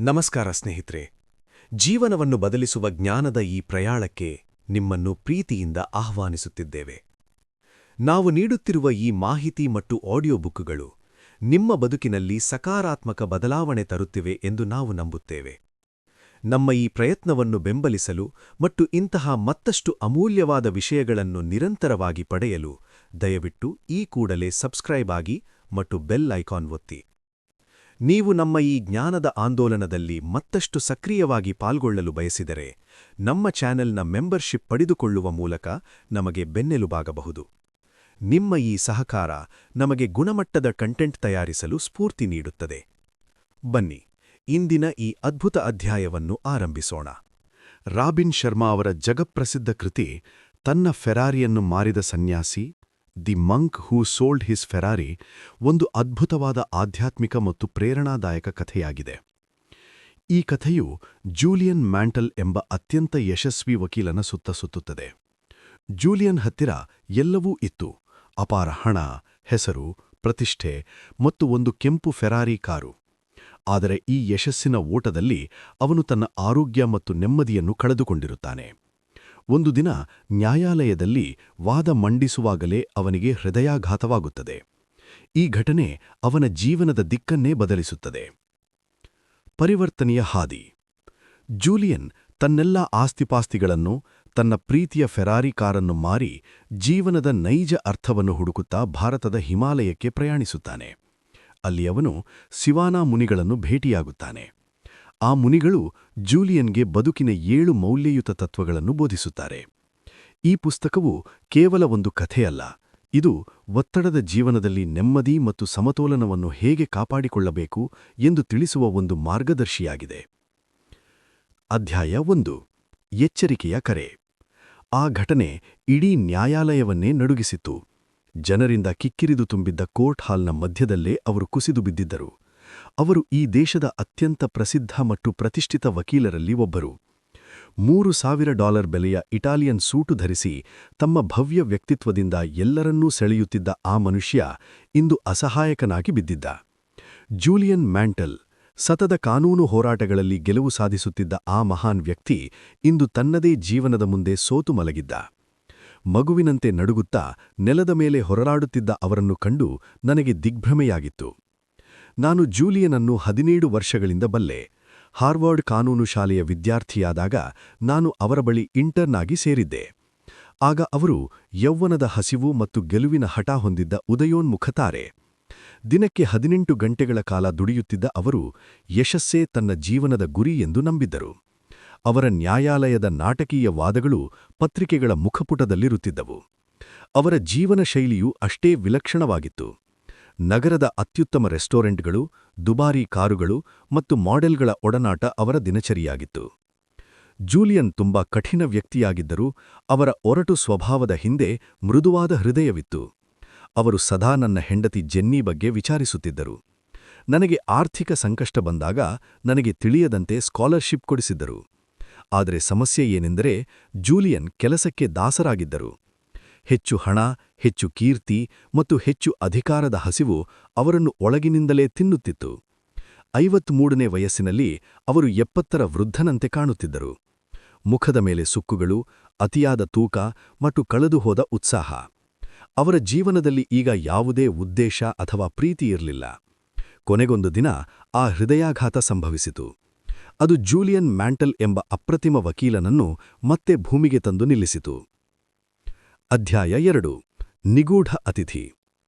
ನಮಸ್ಕಾರ ಸ್ನೇಹಿತರೆ. ಜೀವನವನ್ನು ಬದಲಿಸುವ ಜ್ಞಾನದ ಈ ಪ್ರಯಾಣಕ್ಕೆ ನಿಮ್ಮನ್ನು ಪ್ರೀತಿಯಿಂದ ಆಹ್ವಾನಿಸುತ್ತಿದ್ದೇವೆ. ನಾವು ನೀಡುತ್ತಿರುವ ಈ ಮಾಹಿತಿ ಮತ್ತು ಆಡಿಯೋ ಬುಕ್ಗಳು ನಿಮ್ಮ ಬದುಕಿನಲ್ಲಿ ಸಕಾರಾತ್ಮಕ ಬದಲಾವಣೆ ತರುತ್ತಿವೆ ಎಂದು ನಾವು ನಂಬುತ್ತೇವೆ. ನಮ್ಮ ಈ ಪ್ರಯತ್ನವನ್ನು ಬೆಂಬಲಿಸಲು ಮತ್ತು ಇಂತಹ ಮತ್ತಷ್ಟು ಅಮೂಲ್ಯವಾದ ವಿಷಯಗಳನ್ನು ನಿರಂತರವಾಗಿ ಪಡೆಯಲು ದಯವಿಟ್ಟು ಈ ಕೂಡಲೇ ಸಬ್ಸ್ಕ್ರೈಬ್ ಆಗಿ ಮತ್ತು ಬೆಲ್ ಐಕಾನ್ ಒತ್ತಿ. ನೀವು ನಮ್ಮ ಈ ಜ್ಞಾನದ ಆಂದೋಲನದಲ್ಲಿ ಮತ್ತಷ್ಟು ಸಕ್ರಿಯವಾಗಿ ಪಾಲ್ಗೊಳ್ಳಲು ಬಯಸಿದರೆ ನಮ್ಮ ಚಾನೆಲ್ನ ಮೆಂಬರ್ಶಿಪ್ ಪಡೆದುಕೊಳ್ಳುವ ಮೂಲಕ ನಮಗೆ ಬೆನ್ನೆಲುಬಾಗಬಹುದು. ನಿಮ್ಮ ಈ ಸಹಕಾರ ನಮಗೆ ಗುಣಮಟ್ಟದ ಕಂಟೆಂಟ್ ತಯಾರಿಸಲು ಸ್ಫೂರ್ತಿ ನೀಡುತ್ತದೆ. ಬನ್ನಿ, ಇಂದಿನ ಈ ಅದ್ಭುತ ಅಧ್ಯಾಯವನ್ನು ಆರಂಭಿಸೋಣ. ರಾಬಿನ್ ಶರ್ಮಾ ಅವರ ಜಗತ್ಪ್ರಸಿದ್ಧ ಕೃತಿ ತನ್ನ ಫೆರಾರಿಯನ್ನು ಮಾರಿದ ಸನ್ಯಾಸಿ, the monk who sold his Ferrari, ಒಂದು ಅದ್ಭುತವಾದ ಆಧ್ಯಾತ್ಮಿಕ ಮತ್ತು ಪ್ರೇರಣಾದಾಯಕ ಕಥೆಯಾಗಿದೆ. ಈ ಕಥೆಯು ಜೂಲಿಯನ್ ಮ್ಯಾಂಟಲ್ ಎಂಬ ಅತ್ಯಂತ ಯಶಸ್ವಿ ವಕೀಲನ ಸುತ್ತ ಸುತ್ತುತ್ತದೆ. ಜೂಲಿಯನ್ ಹತ್ತಿರ ಎಲ್ಲವೂ ಇತ್ತು: ಅಪಾರ ಹಣ, ಹೆಸರು, ಪ್ರತಿಷ್ಠೆ ಮತ್ತು ಒಂದು ಕೆಂಪು ಫೆರಾರಿ ಕಾರು. ಆದರೆ ಈ ಯಶಸ್ಸಿನ ಓಟದಲ್ಲಿ ಅವನು ತನ್ನ ಆರೋಗ್ಯ ಮತ್ತು ನೆಮ್ಮದಿಯನ್ನು ಕಳೆದುಕೊಂಡಿರುತ್ತಾನೆ. ಒಂದು ದಿನ ನ್ಯಾಯಾಲಯದಲ್ಲಿ ವಾದ ಮಂಡಿಸುವಾಗಲೇ ಅವನಿಗೆ ಹೃದಯಾಘಾತವಾಗುತ್ತದೆ. ಈ ಘಟನೆ ಅವನ ಜೀವನದ ದಿಕ್ಕನ್ನೇ ಬದಲಿಸುತ್ತದೆ. ಪರಿವರ್ತನೆಯ ಹಾದಿ. ಜೂಲಿಯನ್ ತನ್ನೆಲ್ಲ ಆಸ್ತಿಪಾಸ್ತಿಗಳನ್ನು, ತನ್ನ ಪ್ರೀತಿಯ ಫೆರಾರಿ ಕಾರನ್ನು ಮಾರಿ ಜೀವನದ ನೈಜ ಅರ್ಥವನ್ನು ಹುಡುಕುತ್ತಾ ಭಾರತದ ಹಿಮಾಲಯಕ್ಕೆ ಪ್ರಯಾಣಿಸುತ್ತಾನೆ. ಅಲ್ಲಿ ಅವನು ಸಿವಾನಾ ಮುನಿಗಳನ್ನು ಭೇಟಿಯಾಗುತ್ತಾನೆ. ಆ ಮುನಿಗಳು ಜೂಲಿಯನ್ಗೆ ಬದುಕಿನ 7 ಮೌಲ್ಯಯುತ ತತ್ವಗಳನ್ನು ಬೋಧಿಸುತ್ತಾರೆ. ಈ ಪುಸ್ತಕವು ಕೇವಲ ಒಂದು ಕಥೆಯಲ್ಲ, ಇದು ಒತ್ತಡದ ಜೀವನದಲ್ಲಿ ನೆಮ್ಮದಿ ಮತ್ತು ಸಮತೋಲನವನ್ನು ಹೇಗೆ ಕಾಪಾಡಿಕೊಳ್ಳಬೇಕು ಎಂದು ತಿಳಿಸುವ ಒಂದು ಮಾರ್ಗದರ್ಶಿಯಾಗಿದೆ. ಅಧ್ಯಾಯ 1. ಎಚ್ಚರಿಕೆಯ ಕರೆ. ಆ ಘಟನೆ ಇಡೀ ನ್ಯಾಯಾಲಯವನ್ನೇ ನಡುಗಿಸಿತು. ಜನರಿಂದ ಕಿಕ್ಕಿರಿದು ತುಂಬಿದ್ದ ಕೋರ್ಟ್ ಹಾಲ್ನ ಮಧ್ಯದಲ್ಲೇ ಅವರು ಕುಸಿದು ಬಿದ್ದಿದ್ದರು. ಅವರು ಈ ದೇಶದ ಅತ್ಯಂತ ಪ್ರಸಿದ್ಧ ಮತ್ತು ಪ್ರತಿಷ್ಠಿತ ವಕೀಲರಲ್ಲಿ ಒಬ್ಬರು. $3,000 ಬೆಲೆಯ ಇಟಾಲಿಯನ್ ಸೂಟು ಧರಿಸಿ ತಮ್ಮ ಭವ್ಯ ವ್ಯಕ್ತಿತ್ವದಿಂದ ಎಲ್ಲರನ್ನೂ ಸೆಳೆಯುತ್ತಿದ್ದ ಆ ಮನುಷ್ಯ ಇಂದು ಅಸಹಾಯಕನಾಗಿ ಬಿದ್ದಿದ್ದ. ಜೂಲಿಯನ್ ಮ್ಯಾಂಟಲ್, ಸತತ ಕಾನೂನು ಹೋರಾಟಗಳಲ್ಲಿ ಗೆಲುವು ಸಾಧಿಸುತ್ತಿದ್ದ ಆ ಮಹಾನ್ ವ್ಯಕ್ತಿ ಇಂದು ತನ್ನದೇ ಜೀವನದ ಮುಂದೆ ಸೋತು ಮಲಗಿದ್ದ. ಮಗುವಿನಂತೆ ನಡುಗುತ್ತಾ ನೆಲದ ಮೇಲೆ ಹೊರಲಾಡುತ್ತಿದ್ದ ಅವರನ್ನು ಕಂಡು ನನಗೆ ದಿಗ್ಭ್ರಮೆಯಾಗಿತ್ತು. ನಾನು ಜೂಲಿಯನನ್ನು 17 ವರ್ಷಗಳಿಂದ ಬಲ್ಲೆ. ಹಾರ್ವರ್ಡ್ ಕಾನೂನು ಶಾಲೆಯ ವಿದ್ಯಾರ್ಥಿಯಾದಾಗ ನಾನು ಅವರ ಬಳಿ ಇಂಟರ್ನ್ ಆಗಿ ಸೇರಿದ್ದೆ. ಆಗ ಅವರು ಯೌವನದ ಹಸಿವು ಮತ್ತು ಗೆಲುವಿನ ಹಠ ಹೊಂದಿದ್ದ ಉದಯೋನ್ಮುಖ ತಾರೆ. ದಿನಕ್ಕೆ 18 ಗಂಟೆಗಳ ಕಾಲ ದುಡಿಯುತ್ತಿದ್ದ ಅವರು ಯಶಸ್ಸೇ ತನ್ನ ಜೀವನದ ಗುರಿ ಎಂದು ನಂಬಿದ್ದರು. ಅವರ ನ್ಯಾಯಾಲಯದ ನಾಟಕೀಯ ವಾದಗಳು ಪತ್ರಿಕೆಗಳ ಮುಖಪುಟದಲ್ಲಿರುತ್ತಿದ್ದವು. ಅವರ ಜೀವನ ಶೈಲಿಯೂ ಅಷ್ಟೇ ವಿಲಕ್ಷಣವಾಗಿತ್ತು. ನಗರದ ಅತ್ಯುತ್ತಮ ರೆಸ್ಟೋರೆಂಟ್ಗಳು, ದುಬಾರಿ ಕಾರುಗಳು ಮತ್ತು ಮಾಡೆಲ್ಗಳ ಒಡನಾಟ ಅವರ ದಿನಚರಿಯಾಗಿತ್ತು. ಜೂಲಿಯನ್ ತುಂಬಾ ಕಠಿಣ ವ್ಯಕ್ತಿಯಾಗಿದ್ದರೂ ಅವರ ಒರಟು ಸ್ವಭಾವದ ಹಿಂದೆ ಮೃದುವಾದ ಹೃದಯವಿತ್ತು. ಅವರು ಸದಾ ನನ್ನ ಹೆಂಡತಿ ಜೆನ್ನಿ ಬಗ್ಗೆ ವಿಚಾರಿಸುತ್ತಿದ್ದರು. ನನಗೆ ಆರ್ಥಿಕ ಸಂಕಷ್ಟ ಬಂದಾಗ ನನಗೆ ತಿಳಿಯದಂತೆ ಸ್ಕಾಲರ್ಶಿಪ್ ಕೊಡಿಸಿದ್ದರು. ಆದರೆ ಸಮಸ್ಯೆ ಏನೆಂದರೆ ಜೂಲಿಯನ್ ಕೆಲಸಕ್ಕೆ ದಾಸರಾಗಿದ್ದರು. ಹೆಚ್ಚು ಹಣ, ಹೆಚ್ಚು ಕೀರ್ತಿ ಮತ್ತು ಹೆಚ್ಚು ಅಧಿಕಾರದ ಹಸಿವು ಅವರನ್ನು ಒಳಗಿನಿಂದಲೇ ತಿನ್ನುತ್ತಿತ್ತು. 53ನೇ ವಯಸ್ಸಿನಲ್ಲಿ ಅವರು 70ರ ವೃದ್ಧನಂತೆ ಕಾಣುತ್ತಿದ್ದರು. ಮುಖದ ಮೇಲೆ ಸುಕ್ಕುಗಳು, ಅತಿಯಾದ ತೂಕ ಮತ್ತು ಕಳೆದುಹೋದ ಉತ್ಸಾಹ. ಅವರ ಜೀವನದಲ್ಲಿ ಈಗ ಯಾವುದೇ ಉದ್ದೇಶ ಅಥವಾ ಪ್ರೀತಿ ಇರಲಿಲ್ಲ. ಕೊನೆಗೊಂದು ದಿನ ಆ ಹೃದಯಾಘಾತ ಸಂಭವಿಸಿತು. ಅದು ಜೂಲಿಯನ್ ಮ್ಯಾಂಟಲ್ ಎಂಬ ಅಪ್ರತಿಮ ವಕೀಲನನ್ನು ಮತ್ತೆ ಭೂಮಿಗೆ ತಂದು ನಿಲ್ಲಿಸಿತು. ಅಧ್ಯಾಯ 2. ನಿಗೂಢ ಅತಿಥಿ.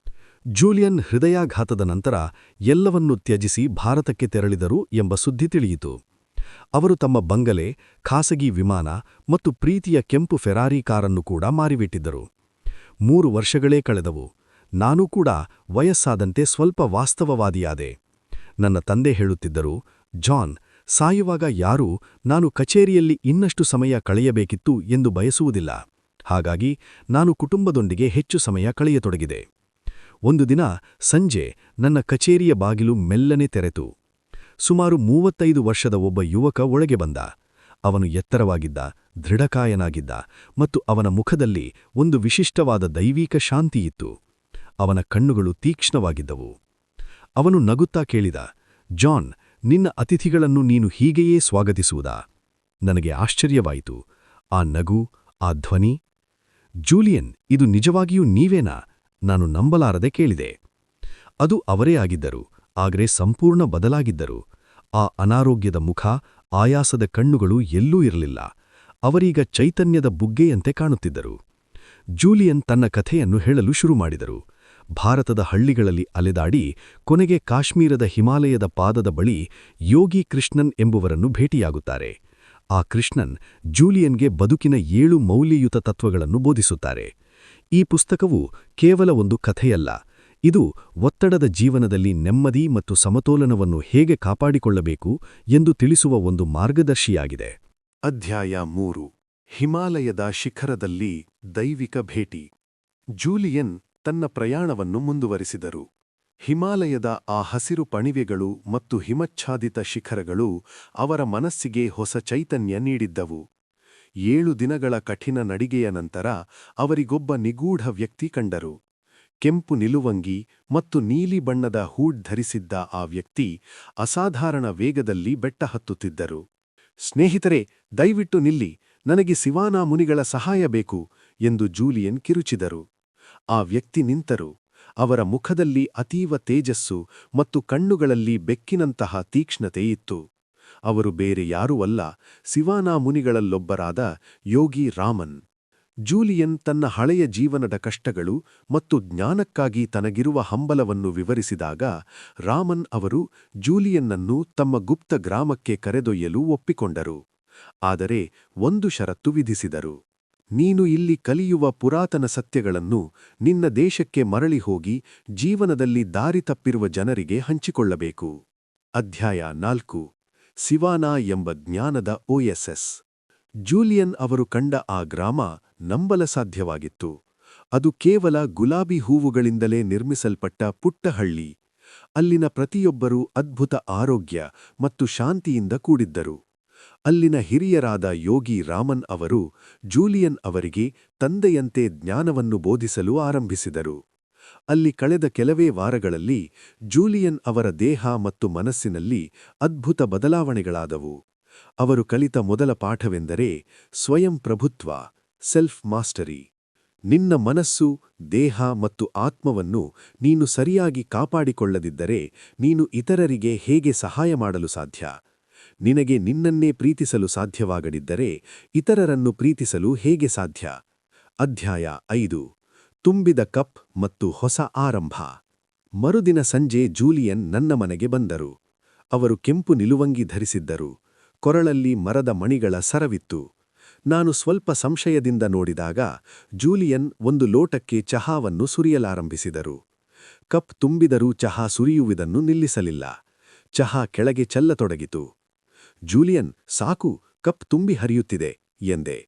ಜೂಲಿಯನ್ ಹೃದಯಾಘಾತದ ನಂತರ ಎಲ್ಲವನ್ನೂ ತ್ಯಜಿಸಿ ಭಾರತಕ್ಕೆ ತೆರಳಿದರು ಎಂಬ ಸುದ್ದಿ ತಿಳಿಯಿತು. ಅವರು ತಮ್ಮ ಬಂಗಲೆ, ಖಾಸಗಿ ವಿಮಾನ ಮತ್ತು ಪ್ರೀತಿಯ ಕೆಂಪು ಫೆರಾರಿ ಕಾರನ್ನು ಕೂಡ ಮಾರಿಬಿಟ್ಟಿದ್ದರು. 3 ವರ್ಷಗಳೇ ಕಳೆದವು. ನಾನೂ ಕೂಡ ವಯಸ್ಸಾದಂತೆ ಸ್ವಲ್ಪ ವಾಸ್ತವವಾದಿಯಾದೆ. ನನ್ನ ತಂದೆ ಹೇಳುತ್ತಿದ್ದರು, ಜಾನ್, ಸಾಯುವಾಗ ಯಾರೂ ನಾನು ಕಚೇರಿಯಲ್ಲಿ ಇನ್ನಷ್ಟು ಸಮಯ ಕಳೆಯಬೇಕಿತ್ತು ಎಂದು ಬಯಸುವುದಿಲ್ಲ. ಹಾಗಾಗಿ ನಾನು ಕುಟುಂಬದೊಂದಿಗೆ ಹೆಚ್ಚು ಸಮಯ ಕಳೆಯತೊಡಗಿದೆ. ಒಂದು ದಿನ ಸಂಜೆ ನನ್ನ ಕಚೇರಿಯ ಬಾಗಿಲು ಮೆಲ್ಲನೆ ತೆರೆತು. ಸುಮಾರು 35 ವರ್ಷದ ಒಬ್ಬ ಯುವಕ ಒಳಗೆ ಬಂದ. ಅವನು ಎತ್ತರವಾಗಿದ್ದ, ದೃಢಕಾಯನಾಗಿದ್ದ ಮತ್ತು ಅವನ ಮುಖದಲ್ಲಿ ಒಂದು ವಿಶಿಷ್ಟವಾದ ದೈವೀಕ ಶಾಂತಿಯಿತ್ತು. ಅವನ ಕಣ್ಣುಗಳು ತೀಕ್ಷ್ಣವಾಗಿದ್ದವು. ಅವನು ನಗುತ್ತಾ ಕೇಳಿದ, ಜಾನ್, ನಿನ್ನ ಅತಿಥಿಗಳನ್ನು ನೀನು ಹೀಗೆಯೇ ಸ್ವಾಗತಿಸುವುದಾ? ನನಗೆ ಆಶ್ಚರ್ಯವಾಯಿತು. ಆ ನಗು, ಆ ಧ್ವನಿ. ಜೂಲಿಯನ್, ಇದು ನಿಜವಾಗಿಯೂ ನೀವೇನಾ? ನಾನು ನಂಬಲಾರದೆ ಕೇಳಿದೆ. ಅದು ಅವರೇ ಆಗಿದ್ದರು, ಆದರೆ ಸಂಪೂರ್ಣ ಬದಲಾಗಿದ್ದರು. ಆ ಅನಾರೋಗ್ಯದ ಮುಖ, ಆಯಾಸದ ಕಣ್ಣುಗಳು ಎಲ್ಲೂ ಇರಲಿಲ್ಲ. ಅವರೀಗ ಚೈತನ್ಯದ ಬುಗ್ಗೆಯಂತೆ ಕಾಣುತ್ತಿದ್ದರು. ಜೂಲಿಯನ್ ತನ್ನ ಕಥೆಯನ್ನು ಹೇಳಲು ಶುರುಮಾಡಿದರು. ಭಾರತದ ಹಳ್ಳಿಗಳಲ್ಲಿ ಅಲೆದಾಡಿ ಕೊನೆಗೆ ಕಾಶ್ಮೀರದ ಹಿಮಾಲಯದ ಪಾದದ ಬಳಿ ಯೋಗಿ ಕೃಷ್ಣನ್ ಎಂಬುವರನ್ನು ಭೇಟಿಯಾಗುತ್ತಾರೆ. ಆ ಕೃಷ್ಣನ್ ಜೂಲಿಯನ್ಗೆ ಬದುಕಿನ 7 ಮೌಲ್ಯಯುತ ತತ್ವಗಳನ್ನು ಬೋಧಿಸುತ್ತಾರೆ. ಈ ಪುಸ್ತಕವು ಕೇವಲ ಒಂದು ಕಥೆಯಲ್ಲ, ಇದು ಒತ್ತಡದ ಜೀವನದಲ್ಲಿ ನೆಮ್ಮದಿ ಮತ್ತು ಸಮತೋಲನವನ್ನು ಹೇಗೆ ಕಾಪಾಡಿಕೊಳ್ಳಬೇಕು ಎಂದು ತಿಳಿಸುವ ಒಂದು ಮಾರ್ಗದರ್ಶಿಯಾಗಿದೆ. ಅಧ್ಯಾಯ 3. ಹಿಮಾಲಯದ ಶಿಖರದಲ್ಲಿ ದೈವಿಕ ಭೇಟಿ. ಜೂಲಿಯನ್ ತನ್ನ ಪ್ರಯಾಣವನ್ನು ಮುಂದುವರಿಸಿದರು. ಹಿಮಾಲಯದ ಆ ಹಸಿರು ಪಣಿವೆಗಳು ಮತ್ತು ಹಿಮಚ್ಛಾದಿತ ಶಿಖರಗಳು ಅವರ ಮನಸ್ಸಿಗೆ ಹೊಸ ಚೈತನ್ಯ ನೀಡಿದ್ದವು. 7 ದಿನಗಳ ಕಠಿಣ ನಡಿಗೆಯ ನಂತರ ಅವರಿಗೊಬ್ಬ ನಿಗೂಢ ವ್ಯಕ್ತಿ ಕಂಡರು. ಕೆಂಪು ನಿಲುವಂಗಿ ಮತ್ತು ನೀಲಿ ಬಣ್ಣದ ಹೂಡ್ ಧರಿಸಿದ್ದ ಆ ವ್ಯಕ್ತಿ ಅಸಾಧಾರಣ ವೇಗದಲ್ಲಿ ಬೆಟ್ಟ ಹತ್ತುತ್ತಿದ್ದರು. ಸ್ನೇಹಿತರೆ, ದಯವಿಟ್ಟು ನಿಲ್ಲಿ, ನನಗೆ ಸಿವಾನಾ ಮುನಿಗಳ ಸಹಾಯ ಬೇಕು ಎಂದು ಜೂಲಿಯನ್ ಕಿರುಚಿದರು. ಆ ವ್ಯಕ್ತಿ ನಿಂತರು. ಅವರ ಮುಖದಲ್ಲಿ ಅತೀವ ತೇಜಸ್ಸು ಮತ್ತು ಕಣ್ಣುಗಳಲ್ಲಿ ಬೆಕ್ಕಿನಂತಹ ತೀಕ್ಷ್ಣತೆ ಇತ್ತು. ಅವರು ಬೇರೆ ಯಾರೂ ಅಲ್ಲ, ಸಿವಾನಾ ಮುನಿಗಳಲ್ಲೊಬ್ಬರಾದ ಯೋಗಿ ರಾಮನ್. ಜೂಲಿಯನ್ ತನ್ನ ಹಳೆಯ ಜೀವನದ ಕಷ್ಟಗಳು ಮತ್ತು ಜ್ಞಾನಕ್ಕಾಗಿ ತನಗಿರುವ ಹಂಬಲವನ್ನು ವಿವರಿಸಿದಾಗ ರಾಮನ್ ಅವರು ಜೂಲಿಯನ್ನನ್ನು ತಮ್ಮ ಗುಪ್ತ ಗ್ರಾಮಕ್ಕೆ ಕರೆದೊಯ್ಯಲು ಒಪ್ಪಿಕೊಂಡರು. ಆದರೆ ಒಂದು ಷರತ್ತು ವಿಧಿಸಿದರು. ನೀನು ಇಲ್ಲಿ ಕಲಿಯುವ ಪುರಾತನ ಸತ್ಯಗಳನ್ನು ನಿನ್ನ ದೇಶಕ್ಕೆ ಮರಳಿ ಹೋಗಿ ಜೀವನದಲ್ಲಿ ದಾರಿ ತಪ್ಪಿರುವ ಜನರಿಗೆ ಹಂಚಿಕೊಳ್ಳಬೇಕು. ಅಧ್ಯಾಯ 4. ಸಿವಾನಾ ಎಂಬ ಜ್ಞಾನದ ಓಎಸ್ಎಸ್. ಜೂಲಿಯನ್ ಅವರು ಕಂಡ ಆ ಗ್ರಾಮ ನಂಬಲಸಾಧ್ಯವಾಗಿತ್ತು. ಅದು ಕೇವಲ ಗುಲಾಬಿ ಹೂವುಗಳಿಂದಲೇ ನಿರ್ಮಿಸಲ್ಪಟ್ಟ ಪುಟ್ಟ ಹಳ್ಳಿ. ಅಲ್ಲಿನ ಪ್ರತಿಯೊಬ್ಬರೂ ಅದ್ಭುತ ಆರೋಗ್ಯ ಮತ್ತು ಶಾಂತಿಯಿಂದ ಕೂಡಿದ್ದರು. ಅಲ್ಲಿನ ಹಿರಿಯರಾದ ಯೋಗಿ ರಾಮನ್ ಅವರು ಜೂಲಿಯನ್ ಅವರಿಗೆ ತಂದೆಯಂತೆ ಜ್ಞಾನವನ್ನು ಬೋಧಿಸಲು ಆರಂಭಿಸಿದರು. ಅಲ್ಲಿ ಕಳೆದ ಕೆಲವೇ ವಾರಗಳಲ್ಲಿ ಜೂಲಿಯನ್ ಅವರ ದೇಹ ಮತ್ತು ಮನಸ್ಸಿನಲ್ಲಿ ಅದ್ಭುತ ಬದಲಾವಣೆಗಳಾದವು. ಅವರು ಕಲಿತ ಮೊದಲ ಪಾಠವೆಂದರೆ ಸ್ವಯಂ ಪ್ರಭುತ್ವ, ಸೆಲ್ಫ್ ಮಾಸ್ಟರಿ. ನಿನ್ನ ಮನಸ್ಸು, ದೇಹ ಮತ್ತು ಆತ್ಮವನ್ನು ನೀನು ಸರಿಯಾಗಿ ಕಾಪಾಡಿಕೊಳ್ಳದಿದ್ದರೆ ನೀನು ಇತರರಿಗೆ ಹೇಗೆ ಸಹಾಯ ಮಾಡಲು ಸಾಧ್ಯ? ನಿನಗೆ ನಿನ್ನನ್ನೇ ಪ್ರೀತಿಸಲು ಸಾಧ್ಯವಾಗದಿದ್ದರೆ ಇತರರನ್ನು ಪ್ರೀತಿಸಲು ಹೇಗೆ ಸಾಧ್ಯ? ಅಧ್ಯಾಯ 5. ತುಂಬಿದ ಕಪ್ ಮತ್ತು ಹೊಸ ಆರಂಭ. ಮರುದಿನ ಸಂಜೆ ಜೂಲಿಯನ್ ನನ್ನ ಮನೆಗೆ ಬಂದರು. ಅವರು ಕೆಂಪು ನಿಲುವಂಗಿ ಧರಿಸಿದ್ದರು. ಕೊರಳಲ್ಲಿ ಮರದ ಮಣಿಗಳ ಸರವಿತ್ತು. ನಾನು ಸ್ವಲ್ಪ ಸಂಶಯದಿಂದ ನೋಡಿದಾಗ ಜೂಲಿಯನ್ ಒಂದು ಲೋಟಕ್ಕೆ ಚಹಾವನ್ನು ಸುರಿಯಲಾರಂಭಿಸಿದರು. ಕಪ್ ತುಂಬಿದರೂ ಚಹಾ ಸುರಿಯುವುದನ್ನು ನಿಲ್ಲಿಸಲಿಲ್ಲ. ಚಹಾ ಕೆಳಗೆ ಚೆಲ್ಲತೊಡಗಿತು. ಜೂಲಿಯನ್, ಸಾಕು, ಕಪ್ ತುಂಬಿ ಹರಿಯುತ್ತಿದೆ ಎಂದೆ.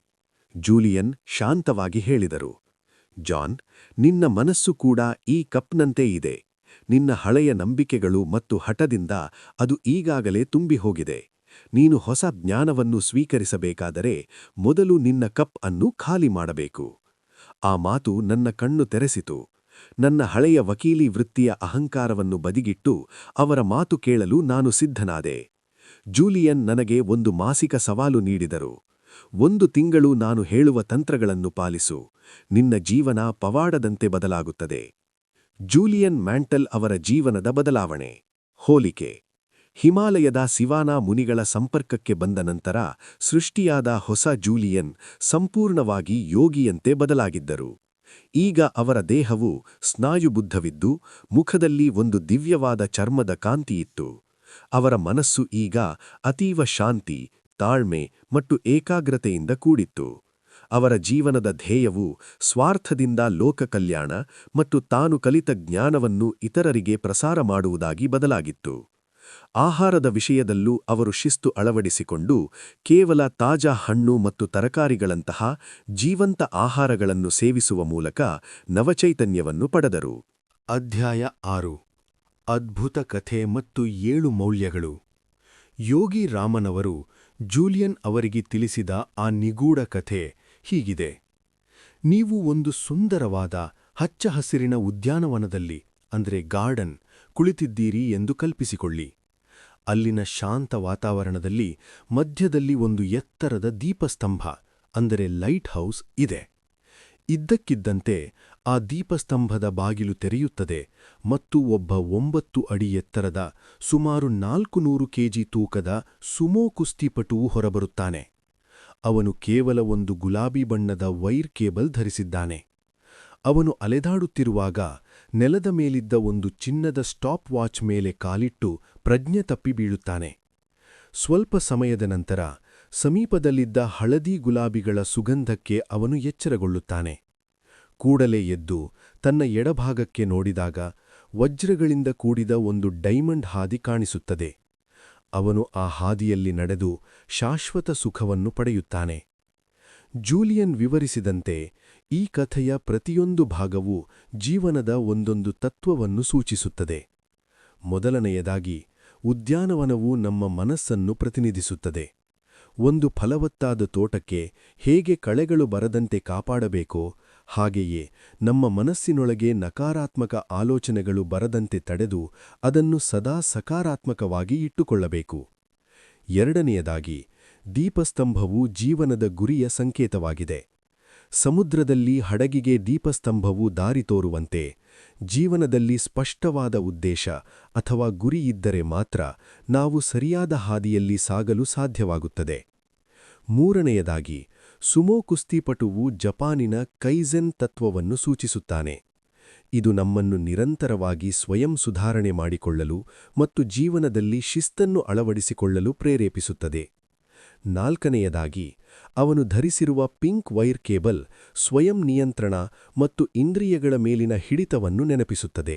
ಜೂಲಿಯನ್ ಶಾಂತವಾಗಿ ಹೇಳಿದರು, ಜಾನ್, ನಿನ್ನ ಮನಸ್ಸು ಕೂಡ ಈ ಕಪ್ನಂತೆ ಇದೆ. ನಿನ್ನ ಹಳೆಯ ನಂಬಿಕೆಗಳು ಮತ್ತು ಹಠದಿಂದ ಅದು ಈಗಾಗಲೇ ತುಂಬಿ ಹೋಗಿದೆ. ನೀನು ಹೊಸ ಜ್ಞಾನವನ್ನು ಸ್ವೀಕರಿಸಬೇಕಾದರೆ ಮೊದಲು ನಿನ್ನ ಕಪ್ ಅನ್ನು ಖಾಲಿ ಮಾಡಬೇಕು. ಆ ಮಾತು ನನ್ನ ಕಣ್ಣು ತೆರೆಸಿತು. ನನ್ನ ಹಳೆಯ ವಕೀಲಿ ವೃತ್ತಿಯ ಅಹಂಕಾರವನ್ನು ಬದಿಗಿಟ್ಟು ಅವರ ಮಾತು ಕೇಳಲು ನಾನು ಸಿದ್ಧನಾದೆ. ಜೂಲಿಯನ್ ನನಗೆ ಒಂದು ಮಾಸಿಕ ಸವಾಲು ನೀಡಿದರು. 1 ತಿಂಗಳು ನಾನು ಹೇಳುವ ತಂತ್ರಗಳನ್ನು ಪಾಲಿಸು. ನಿನ್ನ ಜೀವನ ಪವಾಡದಂತೆ ಬದಲಾಗುತ್ತದೆ. ಜೂಲಿಯನ್ ಮ್ಯಾಂಟಲ್ ಅವರ ಜೀವನದ ಬದಲಾವಣೆ. ಹೋಲಿಕೆ. ಹಿಮಾಲಯದ ಸಿವಾನಾ ಮುನಿಗಳ ಸಂಪರ್ಕಕ್ಕೆ ಬಂದ ನಂತರ ಸೃಷ್ಟಿಯಾದ ಹೊಸ ಜೂಲಿಯನ್ ಸಂಪೂರ್ಣವಾಗಿ ಯೋಗಿಯಂತೆ ಬದಲಾಗಿದ್ದರು. ಈಗ ಅವರ ದೇಹವು ಸ್ನಾಯುಬುದ್ಧವಿದ್ದು ಮುಖದಲ್ಲಿ ಒಂದು ದಿವ್ಯವಾದ ಚರ್ಮದ ಕಾಂತಿಯಿತ್ತು. ಅವರ ಮನಸ್ಸು ಈಗ ಅತೀವ ಶಾಂತಿ, ತಾಳ್ಮೆ ಮತ್ತು ಏಕಾಗ್ರತೆಯಿಂದ ಕೂಡಿತ್ತು. ಅವರ ಜೀವನದ ಧ್ಯೇಯವು ಸ್ವಾರ್ಥದಿಂದ ಲೋಕ ಕಲ್ಯಾಣ ಮತ್ತು ತಾನು ಕಲಿತ ಜ್ಞಾನವನ್ನು ಇತರರಿಗೆ ಪ್ರಸಾರ ಮಾಡುವುದಾಗಿ ಬದಲಾಗಿತ್ತು. ಆಹಾರದ ವಿಷಯದಲ್ಲೂ ಅವರು ಶಿಸ್ತು ಅಳವಡಿಸಿಕೊಂಡು ಕೇವಲ ತಾಜಾ ಹಣ್ಣು ಮತ್ತು ತರಕಾರಿಗಳಂತಹ ಜೀವಂತ ಆಹಾರಗಳನ್ನು ಸೇವಿಸುವ ಮೂಲಕ ನವಚೈತನ್ಯವನ್ನು ಪಡೆದರು. ಅಧ್ಯಾಯ 6. ಅದ್ಭುತ ಕಥೆ ಮತ್ತು 7 ಮೌಲ್ಯಗಳು. ಯೋಗಿ ರಾಮನವರು ಜೂಲಿಯನ್ ಅವರಿಗೆ ತಿಳಿಸಿದ ಆ ನಿಗೂಢ ಕಥೆ ಹೀಗಿದೆ. ನೀವು ಒಂದು ಸುಂದರವಾದ ಹಚ್ಚ ಹಸಿರಿನ ಉದ್ಯಾನವನದಲ್ಲಿ ಗಾರ್ಡನ್ ಕುಳಿತಿದ್ದೀರಿ ಎಂದು ಕಲ್ಪಿಸಿಕೊಳ್ಳಿ. ಅಲ್ಲಿನ ಶಾಂತ ವಾತಾವರಣದಲ್ಲಿ ಮಧ್ಯದಲ್ಲಿ ಒಂದು ಎತ್ತರದ ದೀಪಸ್ತಂಭ ಅಂದರೆ ಲೈಟ್ ಹೌಸ್ ಇದೆ. ಇದ್ದಕ್ಕಿದ್ದಂತೆ ಆ ದೀಪಸ್ತಂಭದ ಬಾಗಿಲು ತೆರೆಯುತ್ತದೆ ಮತ್ತು ಒಬ್ಬ 9 ಅಡಿ ಎತ್ತರದ ಸುಮಾರು 400 ಕೆಜಿ ತೂಕದ ಸುಮೋ ಕುಸ್ತಿಪಟುವು ಹೊರಬರುತ್ತಾನೆ. ಅವನು ಕೇವಲ ಒಂದು ಗುಲಾಬಿ ಬಣ್ಣದ ವೈರ್ ಕೇಬಲ್ ಧರಿಸಿದ್ದಾನೆ. ಅವನು ಅಲೆದಾಡುತ್ತಿರುವಾಗ ನೆಲದ ಮೇಲಿದ್ದ ಒಂದು ಚಿನ್ನದ ಸ್ಟಾಪ್ ವಾಚ್ ಮೇಲೆ ಕಾಲಿಟ್ಟು ಪ್ರಜ್ಞೆ ತಪ್ಪಿ ಬೀಳುತ್ತಾನೆ. ಸ್ವಲ್ಪ ಸಮಯದ ನಂತರ ಸಮೀಪದಲ್ಲಿದ್ದ ಹಳದಿ ಗುಲಾಬಿಗಳ ಸುಗಂಧಕ್ಕೆ ಅವನು ಎಚ್ಚರಗೊಳ್ಳುತ್ತಾನೆ. ಕೂಡಲೇ ಎದ್ದು ತನ್ನ ಎಡಭಾಗಕ್ಕೆ ನೋಡಿದಾಗ ವಜ್ರಗಳಿಂದ ಕೂಡಿದ ಒಂದು ಡೈಮಂಡ್ ಹಾದಿ ಕಾಣಿಸುತ್ತದೆ. ಅವನು ಆ ಹಾದಿಯಲ್ಲಿ ನಡೆದು ಶಾಶ್ವತ ಸುಖವನ್ನು ಪಡೆಯುತ್ತಾನೆ. ಜೂಲಿಯನ್ ವಿವರಿಸಿದಂತೆ ಈ ಕಥೆಯ ಪ್ರತಿಯೊಂದು ಭಾಗವೂ ಜೀವನದ ಒಂದೊಂದು ತತ್ವವನ್ನು ಸೂಚಿಸುತ್ತದೆ. ಮೊದಲನೆಯದಾಗಿ, ಉದ್ಯಾನವನವು ನಮ್ಮ ಮನಸ್ಸನ್ನು ಪ್ರತಿನಿಧಿಸುತ್ತದೆ. ಒಂದು ಫಲವತ್ತಾದ ತೋಟಕ್ಕೆ ಹೇಗೆ ಕಳೆಗಳು ಬರದಂತೆ ಕಾಪಾಡಬೇಕೋ ಹಾಗೆಯೇ ನಮ್ಮ ಮನಸ್ಸಿನೊಳಗೆ ನಕಾರಾತ್ಮಕ ಆಲೋಚನೆಗಳು ಬರದಂತೆ ತಡೆದು ಅದನ್ನು ಸದಾ ಸಕಾರಾತ್ಮಕವಾಗಿ ಇಟ್ಟುಕೊಳ್ಳಬೇಕು. ಎರಡನೆಯದಾಗಿ, ದೀಪಸ್ತಂಭವು ಜೀವನದ ಗುರಿಯ ಸಂಕೇತವಾಗಿದೆ. ಸಮುದ್ರದಲ್ಲಿ ಹಡಗಿಗೆ ದೀಪಸ್ತಂಭವು ದಾರಿ ತೋರುವಂತೆ ಜೀವನದಲ್ಲಿ ಸ್ಪಷ್ಟವಾದ ಉದ್ದೇಶ ಅಥವಾ ಗುರಿ ಇದ್ದರೆ ಮಾತ್ರ ನಾವು ಸರಿಯಾದ ಹಾದಿಯಲ್ಲಿ ಸಾಗಲು ಸಾಧ್ಯವಾಗುತ್ತದೆ. ಮೂರನೆಯದಾಗಿ, ಸುಮೋ ಕುಸ್ತಿಪಟುವು ಜಪಾನಿನ ಕೈಜೆನ್ ತತ್ವವನ್ನು ಸೂಚಿಸುತ್ತಾನೆ. ಇದು ನಮ್ಮನ್ನು ನಿರಂತರವಾಗಿ ಸ್ವಯಂ ಸುಧಾರಣೆ ಮಾಡಿಕೊಳ್ಳಲು ಮತ್ತು ಜೀವನದಲ್ಲಿ ಶಿಸ್ತನ್ನು ಅಳವಡಿಸಿಕೊಳ್ಳಲು ಪ್ರೇರೇಪಿಸುತ್ತದೆ. ನಾಲ್ಕನೆಯದಾಗಿ, ಅವನು ಧರಿಸಿರುವ ಪಿಂಕ್ ವೈರ್ ಕೇಬಲ್ ಸ್ವಯಂ ನಿಯಂತ್ರಣ ಮತ್ತು ಇಂದ್ರಿಯಗಳ ಮೇಲಿನ ಹಿಡಿತವನ್ನು ನೆನಪಿಸುತ್ತದೆ.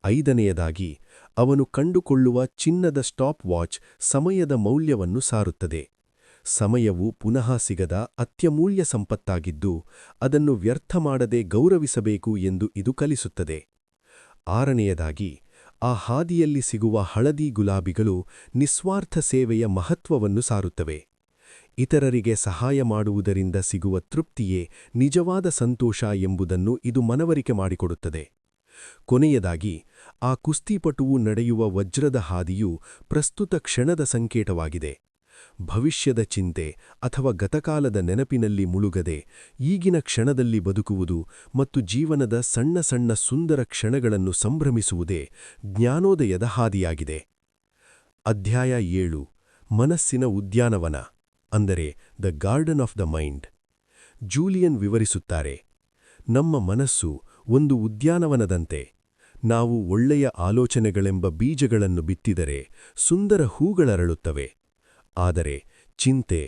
ಐದನೆಯದಾಗಿ, ಅವನು ಕಂಡುಕೊಳ್ಳುವ ಚಿನ್ನದ ಸ್ಟಾಪ್ ವಾಚ್ ಸಮಯದ ಮೌಲ್ಯವನ್ನು ಸಾರುತ್ತದೆ. ಸಮಯವು ಪುನಃ ಸಿಗದ ಅತ್ಯಮೂಲ್ಯ ಸಂಪತ್ತಾಗಿದ್ದು ಅದನ್ನು ವ್ಯರ್ಥ ಮಾಡದೆ ಗೌರವಿಸಬೇಕು ಎಂದು ಇದು ಕಲಿಸುತ್ತದೆ. ಆರನೆಯದಾಗಿ, ಆ ಹಾದಿಯಲ್ಲಿ ಸಿಗುವ ಹಳದಿ ಗುಲಾಬಿಗಳು ನಿಸ್ವಾರ್ಥ ಸೇವೆಯ ಮಹತ್ವವನ್ನು ಸಾರುತ್ತವೆ. ಇತರರಿಗೆ ಸಹಾಯ ಮಾಡುವುದರಿಂದ ಸಿಗುವ ತೃಪ್ತಿಯೇ ನಿಜವಾದ ಸಂತೋಷ ಎಂಬುದನ್ನು ಇದು ಮನವರಿಕೆ ಮಾಡಿಕೊಡುತ್ತದೆ. ಕೊನೆಯದಾಗಿ, ಆ ಕುಸ್ತಿಪಟುವು ನಡೆಯುವ ವಜ್ರದ ಹಾದಿಯು ಪ್ರಸ್ತುತ ಕ್ಷಣದ ಸಂಕೇತವಾಗಿದೆ. ಭವಿಷ್ಯದ ಚಿಂತೆ ಅಥವಾ ಗತಕಾಲದ ನೆನಪಿನಲ್ಲಿ ಮುಳುಗದೆ ಈಗಿನ ಕ್ಷಣದಲ್ಲಿ ಬದುಕುವುದು ಮತ್ತು ಜೀವನದ ಸಣ್ಣ ಸಣ್ಣ ಸುಂದರ ಕ್ಷಣಗಳನ್ನು ಸಂಭ್ರಮಿಸುವುದೇ ಜ್ಞಾನೋದಯದ ಹಾದಿಯಾಗಿದೆ. ಅಧ್ಯಾಯ 7 ಮನಸ್ಸಿನ ಉದ್ಯಾನವನ ಅಂದರೆ the garden of the mind. Julian ವಿವರಿಸುತ್ತಾರೆ, ನಮ್ಮ ಮನಸ್ಸು ಒಂದು ಉದ್ಯಾನವನದಂತೆ. ನಾವು ಒಳ್ಳೆಯ ಆಲೋಚನೆಗಳೆಂಬ ಬೀಜಗಳನ್ನು ಬಿತ್ತಿದರೆ ಸುಂದರ ಹೂಗಳರಳುತ್ತವೆ. ಆದರೆ ಚಿಂತೆ,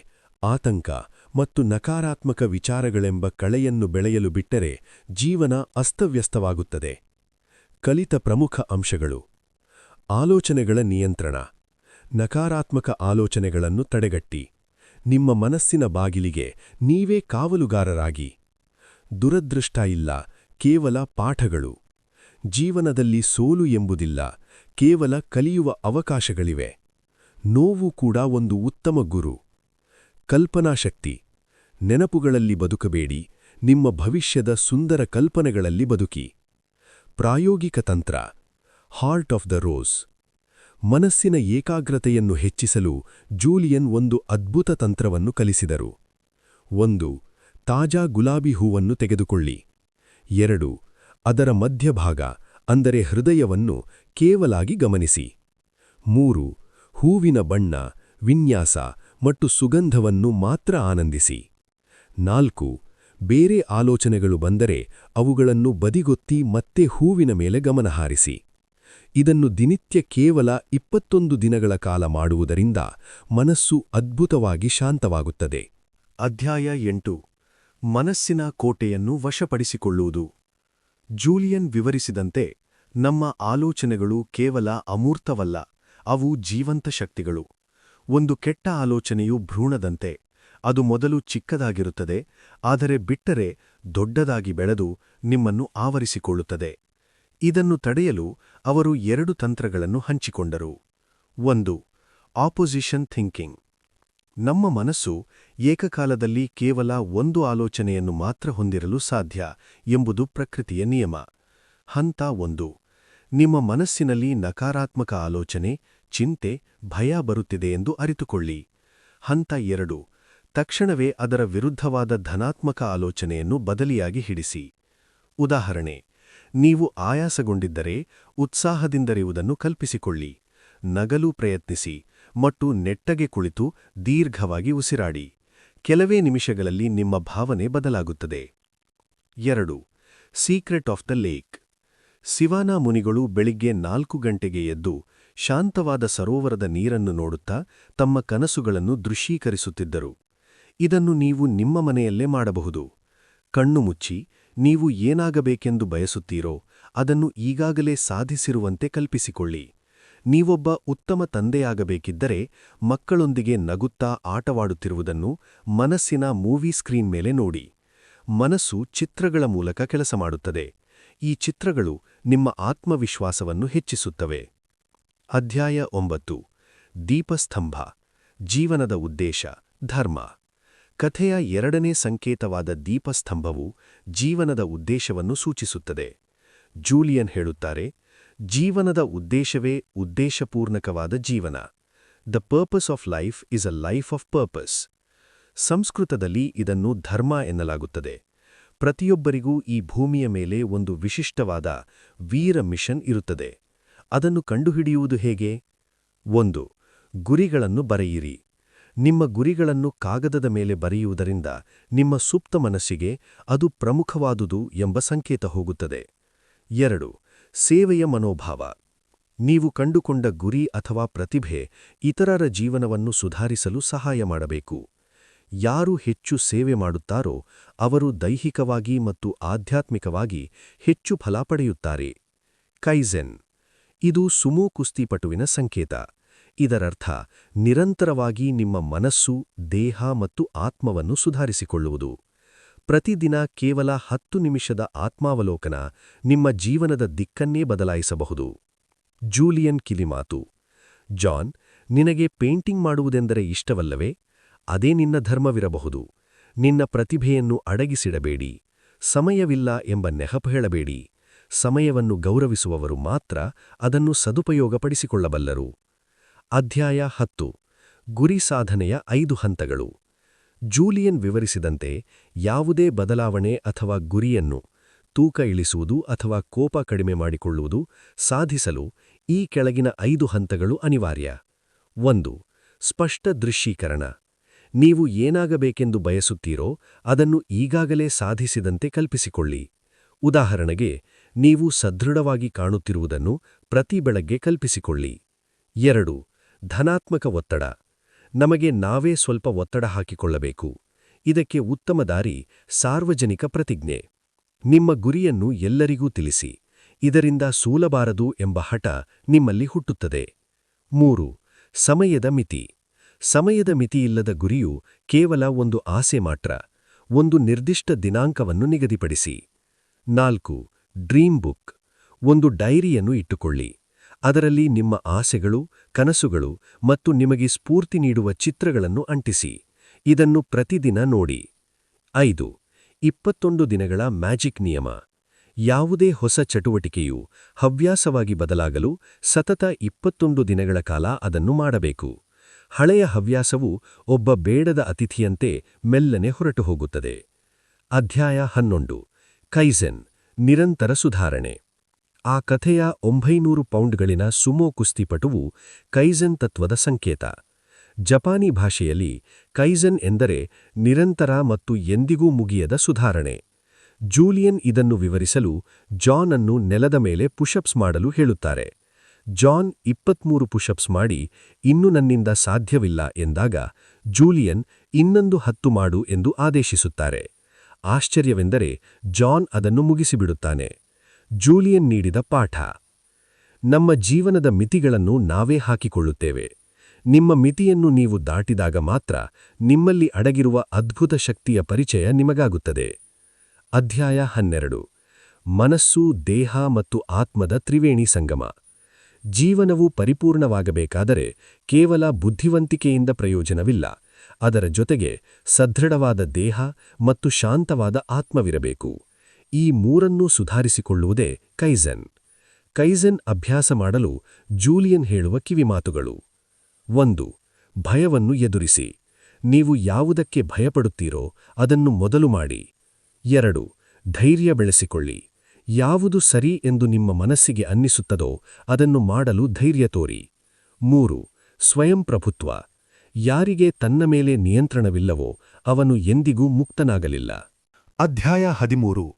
ಆತಂಕ ಮತ್ತು ನಕಾರಾತ್ಮಕ ವಿಚಾರಗಳೆಂಬ ಕಳೆಯನ್ನು ಬೆಳೆಯಲು ಬಿಟ್ಟರೆ ಜೀವನ ಅಸ್ತವ್ಯಸ್ತವಾಗುತ್ತದೆ. ಕಲಿತ ಪ್ರಮುಖ ಅಂಶಗಳು: ಆಲೋಚನೆಗಳ ನಿಯಂತ್ರಣ. ನಕಾರಾತ್ಮಕ ಆಲೋಚನೆಗಳನ್ನು ತಡೆಗಟ್ಟಿ ನಿಮ್ಮ ಮನಸ್ಸಿನ ಬಾಗಿಲಿಗೆ ನೀವೇ ಕಾವಲುಗಾರರಾಗಿ. ದುರದೃಷ್ಟ ಇಲ್ಲ, ಕೇವಲ ಪಾಠಗಳು. ಜೀವನದಲ್ಲಿ ಸೋಲು ಎಂಬುದಿಲ್ಲ, ಕೇವಲ ಕಲಿಯುವ ಅವಕಾಶಗಳಿವೆ. ನೋವು ಕೂಡ ಒಂದು ಉತ್ತಮ ಗುರು. ಕಲ್ಪನಾಶಕ್ತಿ. ನೆನಪುಗಳಲ್ಲಿ ಬದುಕಬೇಡಿ, ನಿಮ್ಮ ಭವಿಷ್ಯದ ಸುಂದರ ಕಲ್ಪನೆಗಳಲ್ಲಿ ಬದುಕಿ. ಪ್ರಾಯೋಗಿಕ ತಂತ್ರ ಹಾರ್ಟ್ ಆಫ್ ದ ರೋಸ್. ಮನಸ್ಸಿನ ಏಕಾಗ್ರತೆಯನ್ನು ಹೆಚ್ಚಿಸಲು ಜೂಲಿಯನ್ ಒಂದು ಅದ್ಭುತ ತಂತ್ರವನ್ನು ಕಲಿಸಿದರು. 1. ತಾಜಾ ಗುಲಾಬಿ ಹೂವನ್ನು ತೆಗೆದುಕೊಳ್ಳಿ. 2. ಅದರ ಮಧ್ಯಭಾಗ ಅಂದರೆ ಹೃದಯವನ್ನು ಕೇವಲಾಗಿ ಗಮನಿಸಿ. 3. ಹೂವಿನ ಬಣ್ಣ, ವಿನ್ಯಾಸ ಮತ್ತು ಸುಗಂಧವನ್ನು ಮಾತ್ರ ಆನಂದಿಸಿ. 4. ಬೇರೆ ಆಲೋಚನೆಗಳು ಬಂದರೆ ಅವುಗಳನ್ನು ಬದಿಗೊತ್ತಿ ಮತ್ತೆ ಹೂವಿನ ಮೇಲೆ ಗಮನಹಾರಿಸಿ. ಇದನ್ನು ದಿನಿತ್ಯ ಕೇವಲ 21 ದಿನಗಳ ಕಾಲ ಮಾಡುವುದರಿಂದ ಮನಸ್ಸು ಅದ್ಭುತವಾಗಿ ಶಾಂತವಾಗುತ್ತದೆ. ಅಧ್ಯಾಯ 8 ಮನಸ್ಸಿನ ಕೋಟೆಯನ್ನು ವಶಪಡಿಸಿಕೊಳ್ಳುವುದು. ಜೂಲಿಯನ್ ವಿವರಿಸಿದಂತೆ, ನಮ್ಮ ಆಲೋಚನೆಗಳು ಕೇವಲ ಅಮೂರ್ತವಲ್ಲ, ಅವು ಜೀವಂತ ಶಕ್ತಿಗಳು. ಒಂದು ಕೆಟ್ಟ ಆಲೋಚನೆಯು ಭ್ರೂಣದಂತೆ. ಅದು ಮೊದಲು ಚಿಕ್ಕದಾಗಿರುತ್ತದೆ, ಆದರೆ ಬಿಟ್ಟರೆ ದೊಡ್ಡದಾಗಿ ಬೆಳೆದು ನಿಮ್ಮನ್ನು ಆವರಿಸಿಕೊಳ್ಳುತ್ತದೆ. ಇದನ್ನು ತಡೆಯಲು ಅವರು 2 ತಂತ್ರಗಳನ್ನು ಹಂಚಿಕೊಂಡರು. 1. Opposition thinking. ನಮ್ಮ ಮನಸ್ಸು ಏಕಕಾಲದಲ್ಲಿ ಕೇವಲ ಒಂದು ಆಲೋಚನೆಯನ್ನು ಮಾತ್ರ ಹೊಂದಿರಲು ಸಾಧ್ಯ ಎಂಬುದು ಪ್ರಕೃತಿಯ ನಿಯಮ. ಹಂತ 1. ನಿಮ್ಮ ಮನಸ್ಸಿನಲ್ಲಿ ನಕಾರಾತ್ಮಕ ಆಲೋಚನೆ, ಚಿಂತೆ ಭಯ ಬರುತ್ತಿದೆ ಎಂದು ಅರಿತುಕೊಳ್ಳಿ. ಹಂತ 2. ತಕ್ಷಣವೇ ಅದರ ವಿರುದ್ಧವಾದ ಧನಾತ್ಮಕ ಆಲೋಚನೆಯನ್ನು ಬದಲಿಯಾಗಿ ಹಿಡಿಸಿ. ಉದಾಹರಣೆ: ನೀವು ಆಯಾಸಗೊಂಡಿದ್ದರೆ ಉತ್ಸಾಹದಿಂದರಿಯುವುದನ್ನು ಕಲ್ಪಿಸಿಕೊಳ್ಳಿ. ನಗಲು ಪ್ರಯತ್ನಿಸಿ ಮತ್ತು ನೆಟ್ಟಗೆ ಕುಳಿತು ದೀರ್ಘವಾಗಿ ಉಸಿರಾಡಿ. ಕೆಲವೇ ನಿಮಿಷಗಳಲ್ಲಿ ನಿಮ್ಮ ಭಾವನೆ ಬದಲಾಗುತ್ತದೆ. 2. Secret of the lake. Sivana ಮುನಿಗಳು ಬೆಳಿಗ್ಗೆ 4 ಗಂಟೆಗೆ ಎದ್ದು ಶಾಂತವಾದ ಸರೋವರದ ನೀರನ್ನು ನೋಡುತ್ತಾ ತಮ್ಮ ಕನಸುಗಳನ್ನು ದೃಶ್ಯೀಕರಿಸುತ್ತಿದ್ದರು. ಇದನ್ನು ನೀವು ನಿಮ್ಮ ಮನೆಯಲ್ಲೇ ಮಾಡಬಹುದು. ಕಣ್ಣು ಮುಚ್ಚಿ ನೀವು ಏನಾಗಬೇಕೆಂದು ಬಯಸುತ್ತೀರೋ ಅದನ್ನು ಈಗಾಗಲೇ ಸಾಧಿಸಿರುವಂತೆ ಕಲ್ಪಿಸಿಕೊಳ್ಳಿ. ನೀವೊಬ್ಬ ಉತ್ತಮ ತಂದೆಯಾಗಬೇಕಿದ್ದರೆ ಮಕ್ಕಳೊಂದಿಗೆ ನಗುತ್ತಾ ಆಟವಾಡುತ್ತಿರುವುದನ್ನು ಮನಸ್ಸಿನ ಮೂವಿ ಸ್ಕ್ರೀನ್ ಮೇಲೆ ನೋಡಿ. ಮನಸ್ಸು ಚಿತ್ರಗಳ ಮೂಲಕ ಕೆಲಸ ಮಾಡುತ್ತದೆ. ಈ ಚಿತ್ರಗಳು ನಿಮ್ಮ ಆತ್ಮವಿಶ್ವಾಸವನ್ನು ಹೆಚ್ಚಿಸುತ್ತವೆ. ಅಧ್ಯಾಯ 9. ದೀಪಸ್ತಂಭ. ಜೀವನದ ಉದ್ದೇಶ, ಧರ್ಮ. ಕಥೆಯ 2ನೇ ಸಂಕೇತವಾದ ದೀಪಸ್ತಂಭವು ಜೀವನದ ಉದ್ದೇಶವನ್ನು ಸೂಚಿಸುತ್ತದೆ. ಜೂಲಿಯನ್ ಹೇಳುತ್ತಾರೆ, ಜೀವನದ ಉದ್ದೇಶವೇ ಉದ್ದೇಶಪೂರ್ಣಕವಾದ ಜೀವನ. The purpose of life is a life of purpose. ಸಂಸ್ಕೃತದಲ್ಲಿ ಇದನ್ನು ಧರ್ಮ ಎನ್ನಲಾಗುತ್ತದೆ. ಪ್ರತಿಯೊಬ್ಬರಿಗೂ ಈ ಭೂಮಿಯ ಮೇಲೆ ಒಂದು ವಿಶಿಷ್ಟವಾದ ವೀರ ಮಿಷನ್ ಇರುತ್ತದೆ. ಅದನ್ನು ಕಂಡುಹಿಡಿಯುವುದು ಹೇಗೆ? 1. ಗುರಿಗಳನ್ನು ಬರೆಯಿರಿ. ನಿಮ್ಮ ಗುರಿಗಳನ್ನು ಕಾಗದದ ಮೇಲೆ ಬರೆಯುವುದರಿಂದ ನಿಮ್ಮ ಸುಪ್ತ ಮನಸ್ಸಿಗೆ ಅದು ಪ್ರಮುಖವಾದುದು ಎಂಬ ಸಂಕೇತ ಹೋಗುತ್ತದೆ. 2. ಸೇವೆಯ ಮನೋಭಾವ. ನೀವು ಕಂಡುಕೊಂಡ ಗುರಿ ಅಥವಾ ಪ್ರತಿಭೆ ಇತರರ ಜೀವನವನ್ನು ಸುಧಾರಿಸಲು ಸಹಾಯ ಮಾಡಬೇಕು. ಯಾರು ಹೆಚ್ಚು ಸೇವೆ ಮಾಡುತ್ತಾರೋ ಅವರು ದೈಹಿಕವಾಗಿ ಮತ್ತು ಆಧ್ಯಾತ್ಮಿಕವಾಗಿ ಹೆಚ್ಚು ಫಲ ಪಡೆಯುತ್ತಾರೆ. ಕೈಜೆನ್. ಇದು ಸುಮೋ ಕುಸ್ತಿಪಟುವಿನ ಸಂಕೇತ. ಇದರರ್ಥ ನಿರಂತರವಾಗಿ ನಿಮ್ಮ ಮನಸ್ಸು, ದೇಹ ಮತ್ತು ಆತ್ಮವನ್ನು ಸುಧಾರಿಸಿಕೊಳ್ಳುವುದು. ಪ್ರತಿದಿನ ಕೇವಲ 10 ನಿಮಿಷದ ಆತ್ಮಾವಲೋಕನ ನಿಮ್ಮ ಜೀವನದ ದಿಕ್ಕನ್ನೇ ಬದಲಾಯಿಸಬಹುದು. ಜೂಲಿಯನ್ ಕಿಲಿಮಾತು. ಜಾನ್, ನಿನಗೆ ಪೇಂಟಿಂಗ್ ಮಾಡುವುದೆಂದರೆ ಇಷ್ಟವಲ್ಲವೇ? ಅದೇ ನಿನ್ನ ಧರ್ಮವಿರಬಹುದು. ನಿನ್ನ ಪ್ರತಿಭೆಯನ್ನು ಅಡಗಿಸಿಡಬೇಡಿ. ಸಮಯವಿಲ್ಲ ಎಂಬ ನೆನಪು ಹೇಳಬೇಡಿ. ಸಮಯವನ್ನು ಗೌರವಿಸುವವರು ಮಾತ್ರ ಅದನ್ನು ಸದುಪಯೋಗಪಡಿಸಿಕೊಳ್ಳಬಲ್ಲರು. ಅಧ್ಯಾಯ 10. ಗುರಿ ಸಾಧನೆಯ 5 ಹಂತಗಳು. ಜೂಲಿಯನ್ ವಿವರಿಸಿದಂತೆ ಯಾವುದೇ ಬದಲಾವಣೆ ಅಥವಾ ಗುರಿಯನ್ನು ತೂಕ ಇಳಿಸುವುದು ಅಥವಾ ಕೋಪ ಕಡಿಮೆ ಮಾಡಿಕೊಳ್ಳುವುದು ಸಾಧಿಸಲು ಈ ಕೆಳಗಿನ 5 ಹಂತಗಳು ಅನಿವಾರ್ಯ. 1. ಸ್ಪಷ್ಟ ದೃಶ್ಯೀಕರಣ. ನೀವು ಏನಾಗಬೇಕೆಂದು ಬಯಸುತ್ತೀರೋ ಅದನ್ನು ಈಗಾಗಲೇ ಸಾಧಿಸಿದಂತೆ ಕಲ್ಪಿಸಿಕೊಳ್ಳಿ. ಉದಾಹರಣೆಗೆ, ನೀವು ಸದೃಢವಾಗಿ ಕಾಣುತ್ತಿರುವುದನ್ನು ಪ್ರತಿ ಬೆಳಗ್ಗೆ ಕಲ್ಪಿಸಿಕೊಳ್ಳಿ. 2. ಧನಾತ್ಮಕ ಒತ್ತಡ. ನಮಗೆ ನಾವೇ ಸ್ವಲ್ಪ ಒತ್ತಡ ಹಾಕಿಕೊಳ್ಳಬೇಕು. ಇದಕ್ಕೆ ಉತ್ತಮ ದಾರಿ ಸಾರ್ವಜನಿಕ ಪ್ರತಿಜ್ಞೆ. ನಿಮ್ಮ ಗುರಿಯನ್ನು ಎಲ್ಲರಿಗೂ ತಿಳಿಸಿ. ಇದರಿಂದ ಸೋಲಬಾರದು ಎಂಬ ಹಠ ನಿಮ್ಮಲ್ಲಿ ಹುಟ್ಟುತ್ತದೆ. 3. ಸಮಯದ ಮಿತಿ. ಸಮಯದ ಮಿತಿಯಿಲ್ಲದ ಗುರಿಯು ಕೇವಲ ಒಂದು ಆಸೆ ಮಾತ್ರ. ಒಂದು ನಿರ್ದಿಷ್ಟ ದಿನಾಂಕವನ್ನು ನಿಗದಿಪಡಿಸಿ. 4. Dream book. ಒಂದು ಡೈರಿಯನ್ನು ಇಟ್ಟುಕೊಳ್ಳಿ. ಅದರಲ್ಲಿ ನಿಮ್ಮ ಆಸೆಗಳು, ಕನಸುಗಳು ಮತ್ತು ನಿಮಗೆ ಸ್ಫೂರ್ತಿ ನೀಡುವ ಚಿತ್ರಗಳನ್ನು ಅಂಟಿಸಿ. ಇದನ್ನು ಪ್ರತಿದಿನ ನೋಡಿ. 5. 21 ದಿನಗಳ ಮ್ಯಾಜಿಕ್ ನಿಯಮ. ಯಾವುದೇ ಹೊಸ ಚಟುವಟಿಕೆಯು ಹವ್ಯಾಸವಾಗಿ ಬದಲಾಗಲು ಸತತ 21 ದಿನಗಳ ಕಾಲ ಅದನ್ನು ಮಾಡಬೇಕು. ಹಳೆಯ ಹವ್ಯಾಸವು ಒಬ್ಬ ಬೇಡದ ಅತಿಥಿಯಂತೆ ಮೆಲ್ಲನೆ ಹೊರಟು ಹೋಗುತ್ತದೆ. ಅಧ್ಯಾಯ 11. ಕೈಜೆನ್, ನಿರಂತರ ಸುಧಾರಣೆ. ಆ ಕಥೆಯ 900 ಪೌಂಡ್ಗಳಿನ ಸುಮೋ ಕುಸ್ತಿಪಟುವು ಕೈಜೆನ್ ತತ್ವದ ಸಂಕೇತ. ಜಪಾನಿ ಭಾಷೆಯಲ್ಲಿ ಕೈಜೆನ್ ಎಂದರೆ ನಿರಂತರ ಮತ್ತು ಎಂದಿಗೂ ಮುಗಿಯದ ಸುಧಾರಣೆ. ಜೂಲಿಯನ್ ಇದನ್ನು ವಿವರಿಸಲು ಜಾನ್ ಅನ್ನು ನೆಲದ ಮೇಲೆ ಪುಷಪ್ಸ್ ಮಾಡಲು ಹೇಳುತ್ತಾರೆ. ಜಾನ್ 23 ಪುಷಪ್ಸ್ ಮಾಡಿ ಇನ್ನು ನನ್ನಿಂದ ಸಾಧ್ಯವಿಲ್ಲ ಎಂದಾಗ ಜೂಲಿಯನ್ ಇನ್ನೊಂದು 10 ಮಾಡು ಎಂದು ಆದೇಶಿಸುತ್ತಾರೆ. ಆಶ್ಚರ್ಯವೆಂದರೆ ಜಾನ್ ಅದನ್ನು ಮುಗಿಸಿಬಿಡುತ್ತಾನೆ. ಜೂಲಿಯನ್ ನೀಡಿದ ಪಾಠ. ನಮ್ಮ ಜೀವನದ ಮಿತಿಗಳನ್ನು ನಾವೇ ಹಾಕಿಕೊಳ್ಳುತ್ತೇವೆ. ನಿಮ್ಮ ಮಿತಿಯನ್ನು ನೀವು ದಾಟಿದಾಗ ಮಾತ್ರ ನಿಮ್ಮಲ್ಲಿ ಅಡಗಿರುವ ಅದ್ಭುತ ಶಕ್ತಿಯ ಪರಿಚಯ ನಿಮಗಾಗುತ್ತದೆ. ಅಧ್ಯಾಯ 12. ಮನಸ್ಸು, ದೇಹ ಮತ್ತು ಆತ್ಮದ ತ್ರಿವೇಣಿ ಸಂಗಮ. ಜೀವನವು ಪರಿಪೂರ್ಣವಾಗಬೇಕಾದರೆ ಕೇವಲ ಬುದ್ಧಿವಂತಿಕೆಯಿಂದ ಪ್ರಯೋಜನವಿಲ್ಲ. ಅದರ ಜೊತೆಗೆ ಸದೃಢವಾದ ದೇಹ ಮತ್ತು ಶಾಂತವಾದ ಆತ್ಮವಿರಬೇಕು. ಈ ಮೂರನ್ನೂ ಸುಧಾರಿಸಿಕೊಳ್ಳುವುದೇ ಕೈಜೆನ್. ಕೈಜೆನ್ ಅಭ್ಯಾಸ ಮಾಡಲು ಜೂಲಿಯನ್ ಹೇಳುವ ಕಿವಿಮಾತುಗಳು. 1. ಭಯವನ್ನು ಎದುರಿಸಿ. ನೀವು ಯಾವುದಕ್ಕೆ ಭಯಪಡುತ್ತೀರೋ ಅದನ್ನು ಮೊದಲು ಮಾಡಿ. 2. ಧೈರ್ಯ ಬೆಳೆಸಿಕೊಳ್ಳಿ. ಯಾವುದು ಸರಿ ಎಂದು ನಿಮ್ಮ ಮನಸ್ಸಿಗೆ ಅನ್ನಿಸುತ್ತದೋ ಅದನ್ನು ಮಾಡಲು ಧೈರ್ಯ ತೋರಿ. 3. ಸ್ವಯಂ ಪ್ರಭುತ್ವ. ಯಾರಿಗೆ ತನ್ನ ಮೇಲೆ ನಿಯಂತ್ರಣವಿಲ್ಲವೋ ಅವನು ಎಂದಿಗೂ ಮುಕ್ತನಾಗಲಿಲ್ಲ. ಅಧ್ಯಾಯ 13.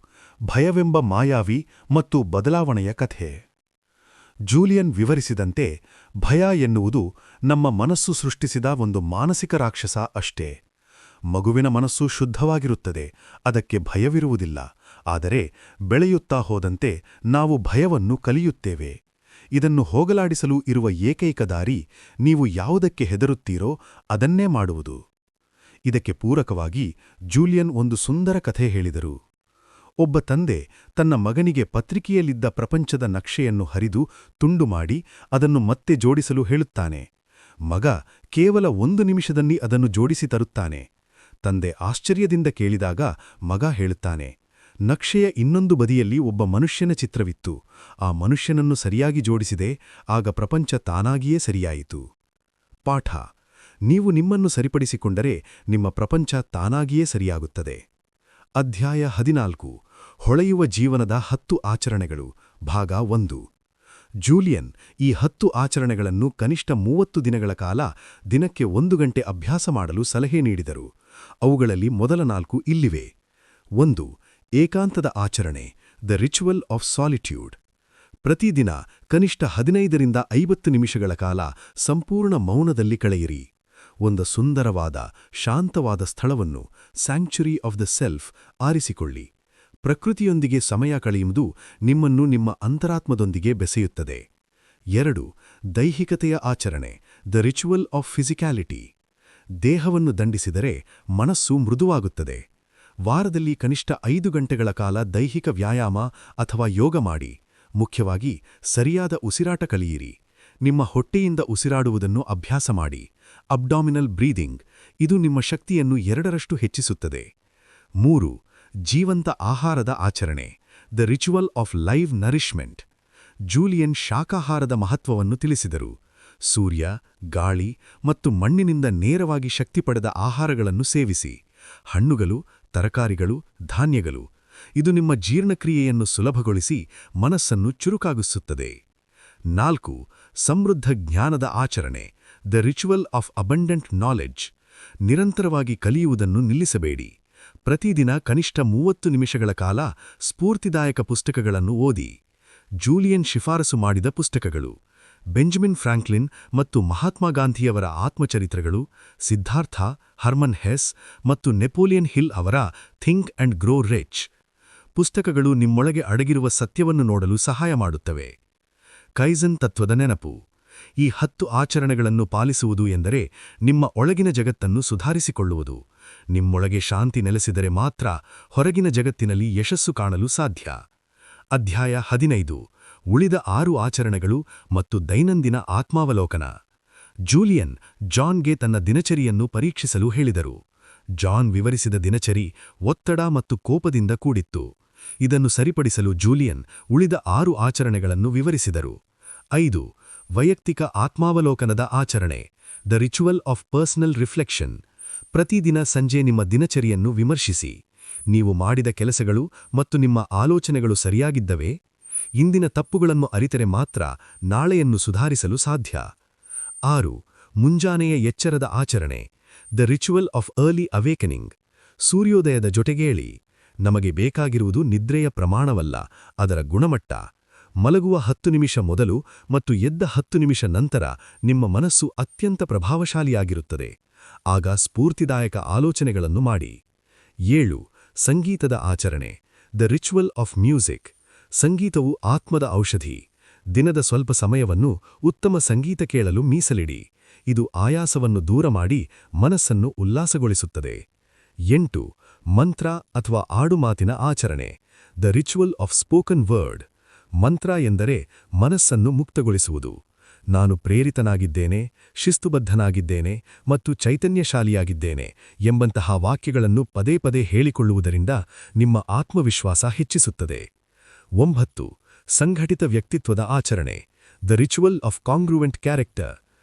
ಭಯವೆಂಬ ಮಾಯಾವಿ ಮತ್ತು ಬದಲಾವಣೆಯ ಕಥೆ. ಜೂಲಿಯನ್ ವಿವರಿಸಿದಂತೆ ಭಯ ಎನ್ನುವುದು ನಮ್ಮ ಮನಸ್ಸು ಸೃಷ್ಟಿಸಿದ ಒಂದು ಮಾನಸಿಕ ರಾಕ್ಷಸ ಅಷ್ಟೇ. ಮಗುವಿನ ಮನಸ್ಸು ಶುದ್ಧವಾಗಿರುತ್ತದೆ, ಅದಕ್ಕೆ ಭಯವಿರುವುದಿಲ್ಲ. ಆದರೆ ಬೆಳೆಯುತ್ತಾ ಹೋದಂತೆ ನಾವು ಭಯವನ್ನು ಕಲಿಯುತ್ತೇವೆ. ಇದನ್ನು ಹೋಗಲಾಡಿಸಲು ಇರುವ ಏಕೈಕ ದಾರಿ ನೀವು ಯಾವುದಕ್ಕೆ ಹೆದರುತ್ತೀರೋ ಅದನ್ನೇ ಮಾಡುವುದು. ಇದಕ್ಕೆ ಪೂರಕವಾಗಿ ಜೂಲಿಯನ್ ಒಂದು ಸುಂದರ ಕಥೆ ಹೇಳಿದರು. ಒಬ್ಬ ತಂದೆ ತನ್ನ ಮಗನಿಗೆ ಪತ್ರಿಕೆಯಲ್ಲಿದ್ದ ಪ್ರಪಂಚದ ನಕ್ಷೆಯನ್ನು ಹರಿದು ತುಂಡು ಮಾಡಿ ಅದನ್ನು ಮತ್ತೆ ಜೋಡಿಸಲು ಹೇಳುತ್ತಾನೆ. ಮಗ ಕೇವಲ 1 ನಿಮಿಷದಲ್ಲಿ ಅದನ್ನು ಜೋಡಿಸಿ ತರುತ್ತಾನೆ. ತಂದೆ ಆಶ್ಚರ್ಯದಿಂದ ಕೇಳಿದಾಗ ಮಗ ಹೇಳುತ್ತಾನೆ, ನಕ್ಷೆಯ ಇನ್ನೊಂದು ಬದಿಯಲ್ಲಿ ಒಬ್ಬ ಮನುಷ್ಯನ ಚಿತ್ರವಿತ್ತು. ಆ ಮನುಷ್ಯನನ್ನು ಸರಿಯಾಗಿ ಜೋಡಿಸಿದೆ, ಆಗ ಪ್ರಪಂಚ ತಾನಾಗಿಯೇ ಸರಿಯಾಯಿತು. ಪಾಠ: ನೀವು ನಿಮ್ಮನ್ನು ಸರಿಪಡಿಸಿಕೊಂಡರೆ ನಿಮ್ಮ ಪ್ರಪಂಚ ತಾನಾಗಿಯೇ ಸರಿಯಾಗುತ್ತದೆ. ಅಧ್ಯಾಯ 14. ಹೊಳೆಯುವ ಜೀವನದ 10 ಆಚರಣೆಗಳು. ಭಾಗ 1. ಜೂಲಿಯನ್ ಈ 10 ಆಚರಣೆಗಳನ್ನು ಕನಿಷ್ಠ 30 ದಿನಗಳ ಕಾಲ ದಿನಕ್ಕೆ 1 ಗಂಟೆ ಅಭ್ಯಾಸ ಮಾಡಲು ಸಲಹೆ ನೀಡಿದರು. ಅವುಗಳಲ್ಲಿ ಮೊದಲ 4 ಇಲ್ಲಿವೆ. 1. ಏಕಾಂತದ ಆಚರಣೆ, ದ ರಿಚುವಲ್ ಆಫ್ ಸಾಲಿಟ್ಯೂಡ್. ಪ್ರತಿದಿನ ಕನಿಷ್ಠ 15ರಿಂದ 50 ನಿಮಿಷಗಳ ಕಾಲ ಸಂಪೂರ್ಣ ಮೌನದಲ್ಲಿ ಕಳೆಯಿರಿ. ಒಂದು ಸುಂದರವಾದ, ಶಾಂತವಾದ ಸ್ಥಳವನ್ನು, ಸ್ಯಾಂಕ್ಚುರಿ ಆಫ್ ದ ಸೆಲ್ಫ್, ಆರಿಸಿಕೊಳ್ಳಿ. ಪ್ರಕೃತಿಯೊಂದಿಗೆ ಸಮಯ ಕಳೆಯುವುದು ನಿಮ್ಮನ್ನು ನಿಮ್ಮ ಅಂತರಾತ್ಮದೊಂದಿಗೆ ಬೆಸೆಯುತ್ತದೆ. 2. ದೈಹಿಕತೆಯ ಆಚರಣೆ, ದ ರಿಚುವಲ್ ಆಫ್ ಫಿಸಿಕ್ಯಾಲಿಟಿ. ದೇಹವನ್ನು ದಂಡಿಸಿದರೆ ಮನಸ್ಸು ಮೃದುವಾಗುತ್ತದೆ. ವಾರದಲ್ಲಿ ಕನಿಷ್ಠ 5 ಗಂಟೆಗಳ ಕಾಲ ದೈಹಿಕ ವ್ಯಾಯಾಮ ಅಥವಾ ಯೋಗ ಮಾಡಿ. ಮುಖ್ಯವಾಗಿ ಸರಿಯಾದ ಉಸಿರಾಟ ಕಲಿಯಿರಿ. ನಿಮ್ಮ ಹೊಟ್ಟೆಯಿಂದ ಉಸಿರಾಡುವುದನ್ನು ಅಭ್ಯಾಸ ಮಾಡಿ. ಅಬ್ಡಾಮಿನಲ್ ಬ್ರೀದಿಂಗ್, ಇದು ನಿಮ್ಮ ಶಕ್ತಿಯನ್ನು 2ರಷ್ಟು ಹೆಚ್ಚಿಸುತ್ತದೆ. 3. ಜೀವಂತ ಆಹಾರದ ಆಚರಣೆ, the ritual of live nourishment. Julian ಶಾಕಾಹಾರದ ಮಹತ್ವವನ್ನು ತಿಳಿಸಿದರು. ಸೂರ್ಯ, ಗಾಳಿ ಮತ್ತು ಮಣ್ಣಿನಿಂದ ನೇರವಾಗಿ ಶಕ್ತಿ ಪಡೆದ ಆಹಾರಗಳನ್ನು ಸೇವಿಸಿ. ಹಣ್ಣುಗಳು, ತರಕಾರಿಗಳು, ಧಾನ್ಯಗಳು. ಇದು ನಿಮ್ಮ ಜೀರ್ಣಕ್ರಿಯೆಯನ್ನು ಸುಲಭಗೊಳಿಸಿ ಮನಸ್ಸನ್ನು ಚುರುಕಾಗಿಸುತ್ತದೆ. 4. ಸಮೃದ್ಧ ಜ್ಞಾನದ ಆಚರಣೆ, the ritual of abundant knowledge. ನಿರಂತರವಾಗಿ ಕಲಿಯುವುದನ್ನು ನಿಲ್ಲಿಸಬೇಡಿ. ಪ್ರತಿದಿನ ಕನಿಷ್ಠ 30 ನಿಮಿಷಗಳ ಕಾಲ ಸ್ಫೂರ್ತಿದಾಯಕ ಪುಸ್ತಕಗಳನ್ನು ಓದಿ. ಜೂಲಿಯನ್ ಶಿಫಾರಸು ಮಾಡಿದ ಪುಸ್ತಕಗಳು: ಬೆಂಜಮಿನ್ ಫ್ರಾಂಕ್ಲಿನ್ ಮತ್ತು ಮಹಾತ್ಮ ಗಾಂಧಿಯವರ ಆತ್ಮಚರಿತ್ರಗಳು, ಸಿದ್ಧಾರ್ಥ, ಹರ್ಮನ್ ಹೆಸ್ ಮತ್ತು ನೆಪೋಲಿಯನ್ ಹಿಲ್ ಅವರ ಥಿಂಕ್ ಅಂಡ್ ಗ್ರೋ ರಿಚ್. ಪುಸ್ತಕಗಳು ನಿಮ್ಮೊಳಗೆ ಅಡಗಿರುವ ಸತ್ಯವನ್ನು ನೋಡಲು ಸಹಾಯ ಮಾಡುತ್ತವೆ. ಕೈಜೆನ್ ತತ್ವದ ನೆನಪು. ಈ 10 ಆಚರಣೆಗಳನ್ನು ಪಾಲಿಸುವುದು ಎಂದರೆ ನಿಮ್ಮ ಒಳಗಿನ ಜಗತ್ತನ್ನು ಸುಧಾರಿಸಿಕೊಳ್ಳುವುದು. ನಿಮ್ಮೊಳಗೆ ಶಾಂತಿ ನೆಲೆಸಿದರೆ ಮಾತ್ರ ಹೊರಗಿನ ಜಗತ್ತಿನಲ್ಲಿ ಯಶಸ್ಸು ಕಾಣಲು ಸಾಧ್ಯ. ಅಧ್ಯಾಯ 15. ಉಳಿದ 6 ಆಚರಣೆಗಳು ಮತ್ತು ದೈನಂದಿನ ಆತ್ಮಾವಲೋಕನ. ಜೂಲಿಯನ್ ಜಾನ್ಗೆ ತನ್ನ ದಿನಚರಿಯನ್ನು ಪರೀಕ್ಷಿಸಲು ಹೇಳಿದರು. ಜಾನ್ ವಿವರಿಸಿದ ದಿನಚರಿ ಒತ್ತಡ ಮತ್ತು ಕೋಪದಿಂದ ಕೂಡಿತ್ತು. ಇದನ್ನು ಸರಿಪಡಿಸಲು ಜೂಲಿಯನ್ ಉಳಿದ 6 ಆಚರಣೆಗಳನ್ನು ವಿವರಿಸಿದರು. 5. ವೈಯಕ್ತಿಕ ಆತ್ಮಾವಲೋಕನದ ಆಚರಣೆ, the ritual of personal reflection. ಪ್ರತಿದಿನ ಸಂಜೆ ನಿಮ್ಮ ದಿನಚರಿಯನ್ನು ವಿಮರ್ಶಿಸಿ. ನೀವು ಮಾಡಿದ ಕೆಲಸಗಳು ಮತ್ತು ನಿಮ್ಮ ಆಲೋಚನೆಗಳು ಸರಿಯಾಗಿದ್ದವೇ? ಇಂದಿನ ತಪ್ಪುಗಳನ್ನು ಅರಿತರೆ ಮಾತ್ರ ನಾಳೆಯನ್ನು ಸುಧಾರಿಸಲು ಸಾಧ್ಯ. 6. ಮುಂಜಾನೆಯ ಎಚ್ಚರದ ಆಚರಣೆ, the ritual of early awakening. ಸೂರ್ಯೋದಯದ ಜೊತೆಗೇಳಿ. ನಮಗೆ ಬೇಕಾಗಿರುವುದು ನಿದ್ರೆಯ ಪ್ರಮಾಣವಲ್ಲ, ಅದರ ಗುಣಮಟ್ಟ. ಮಲಗುವ 10 ನಿಮಿಷ ಮೊದಲು ಮತ್ತು ಎದ್ದ 10 ನಿಮಿಷ ನಂತರ ನಿಮ್ಮ ಮನಸ್ಸು ಅತ್ಯಂತ ಪ್ರಭಾವಶಾಲಿಯಾಗಿರುತ್ತದೆ. ಆಗ ಸ್ಫೂರ್ತಿದಾಯಕ ಆಲೋಚನೆಗಳನ್ನು ಮಾಡಿ. 7. ಸಂಗೀತದ ಆಚರಣೆ, ದ ರಿಚುವಲ್ ಆಫ್ ಮ್ಯೂಸಿಕ್. ಸಂಗೀತವು ಆತ್ಮದ ಔಷಧಿ. ದಿನದ ಸ್ವಲ್ಪ ಸಮಯವನ್ನು ಉತ್ತಮ ಸಂಗೀತ ಕೇಳಲು ಮೀಸಲಿಡಿ. ಇದು ಆಯಾಸವನ್ನು ದೂರ ಮಾಡಿ ಮನಸ್ಸನ್ನು ಉಲ್ಲಾಸಗೊಳಿಸುತ್ತದೆ. 8. ಮಂತ್ರ ಅಥವಾ ಆಡುಮಾತಿನ ಆಚರಣೆ, the ritual of spoken word. ಮಂತ್ರ ಎಂದರೆ ಮನಸ್ಸನ್ನು ಮುಕ್ತಗೊಳಿಸುವುದು. ನಾನು ಪ್ರೇರಿತನಾಗಿದ್ದೇನೆ, ಶಿಸ್ತುಬದ್ಧನಾಗಿದ್ದೇನೆ ಮತ್ತು ಚೈತನ್ಯಶಾಲಿಯಾಗಿದ್ದೇನೆ ಎಂಬಂತಹ ವಾಕ್ಯಗಳನ್ನು ಪದೇ ಪದೇ ಹೇಳಿಕೊಳ್ಳುವುದರಿಂದ ನಿಮ್ಮ ಆತ್ಮವಿಶ್ವಾಸ ಹೆಚ್ಚಿಸುತ್ತದೆ. 9. ಸಂಘಟಿತ ವ್ಯಕ್ತಿತ್ವದ ಆಚರಣೆ, the ritual of congruent character.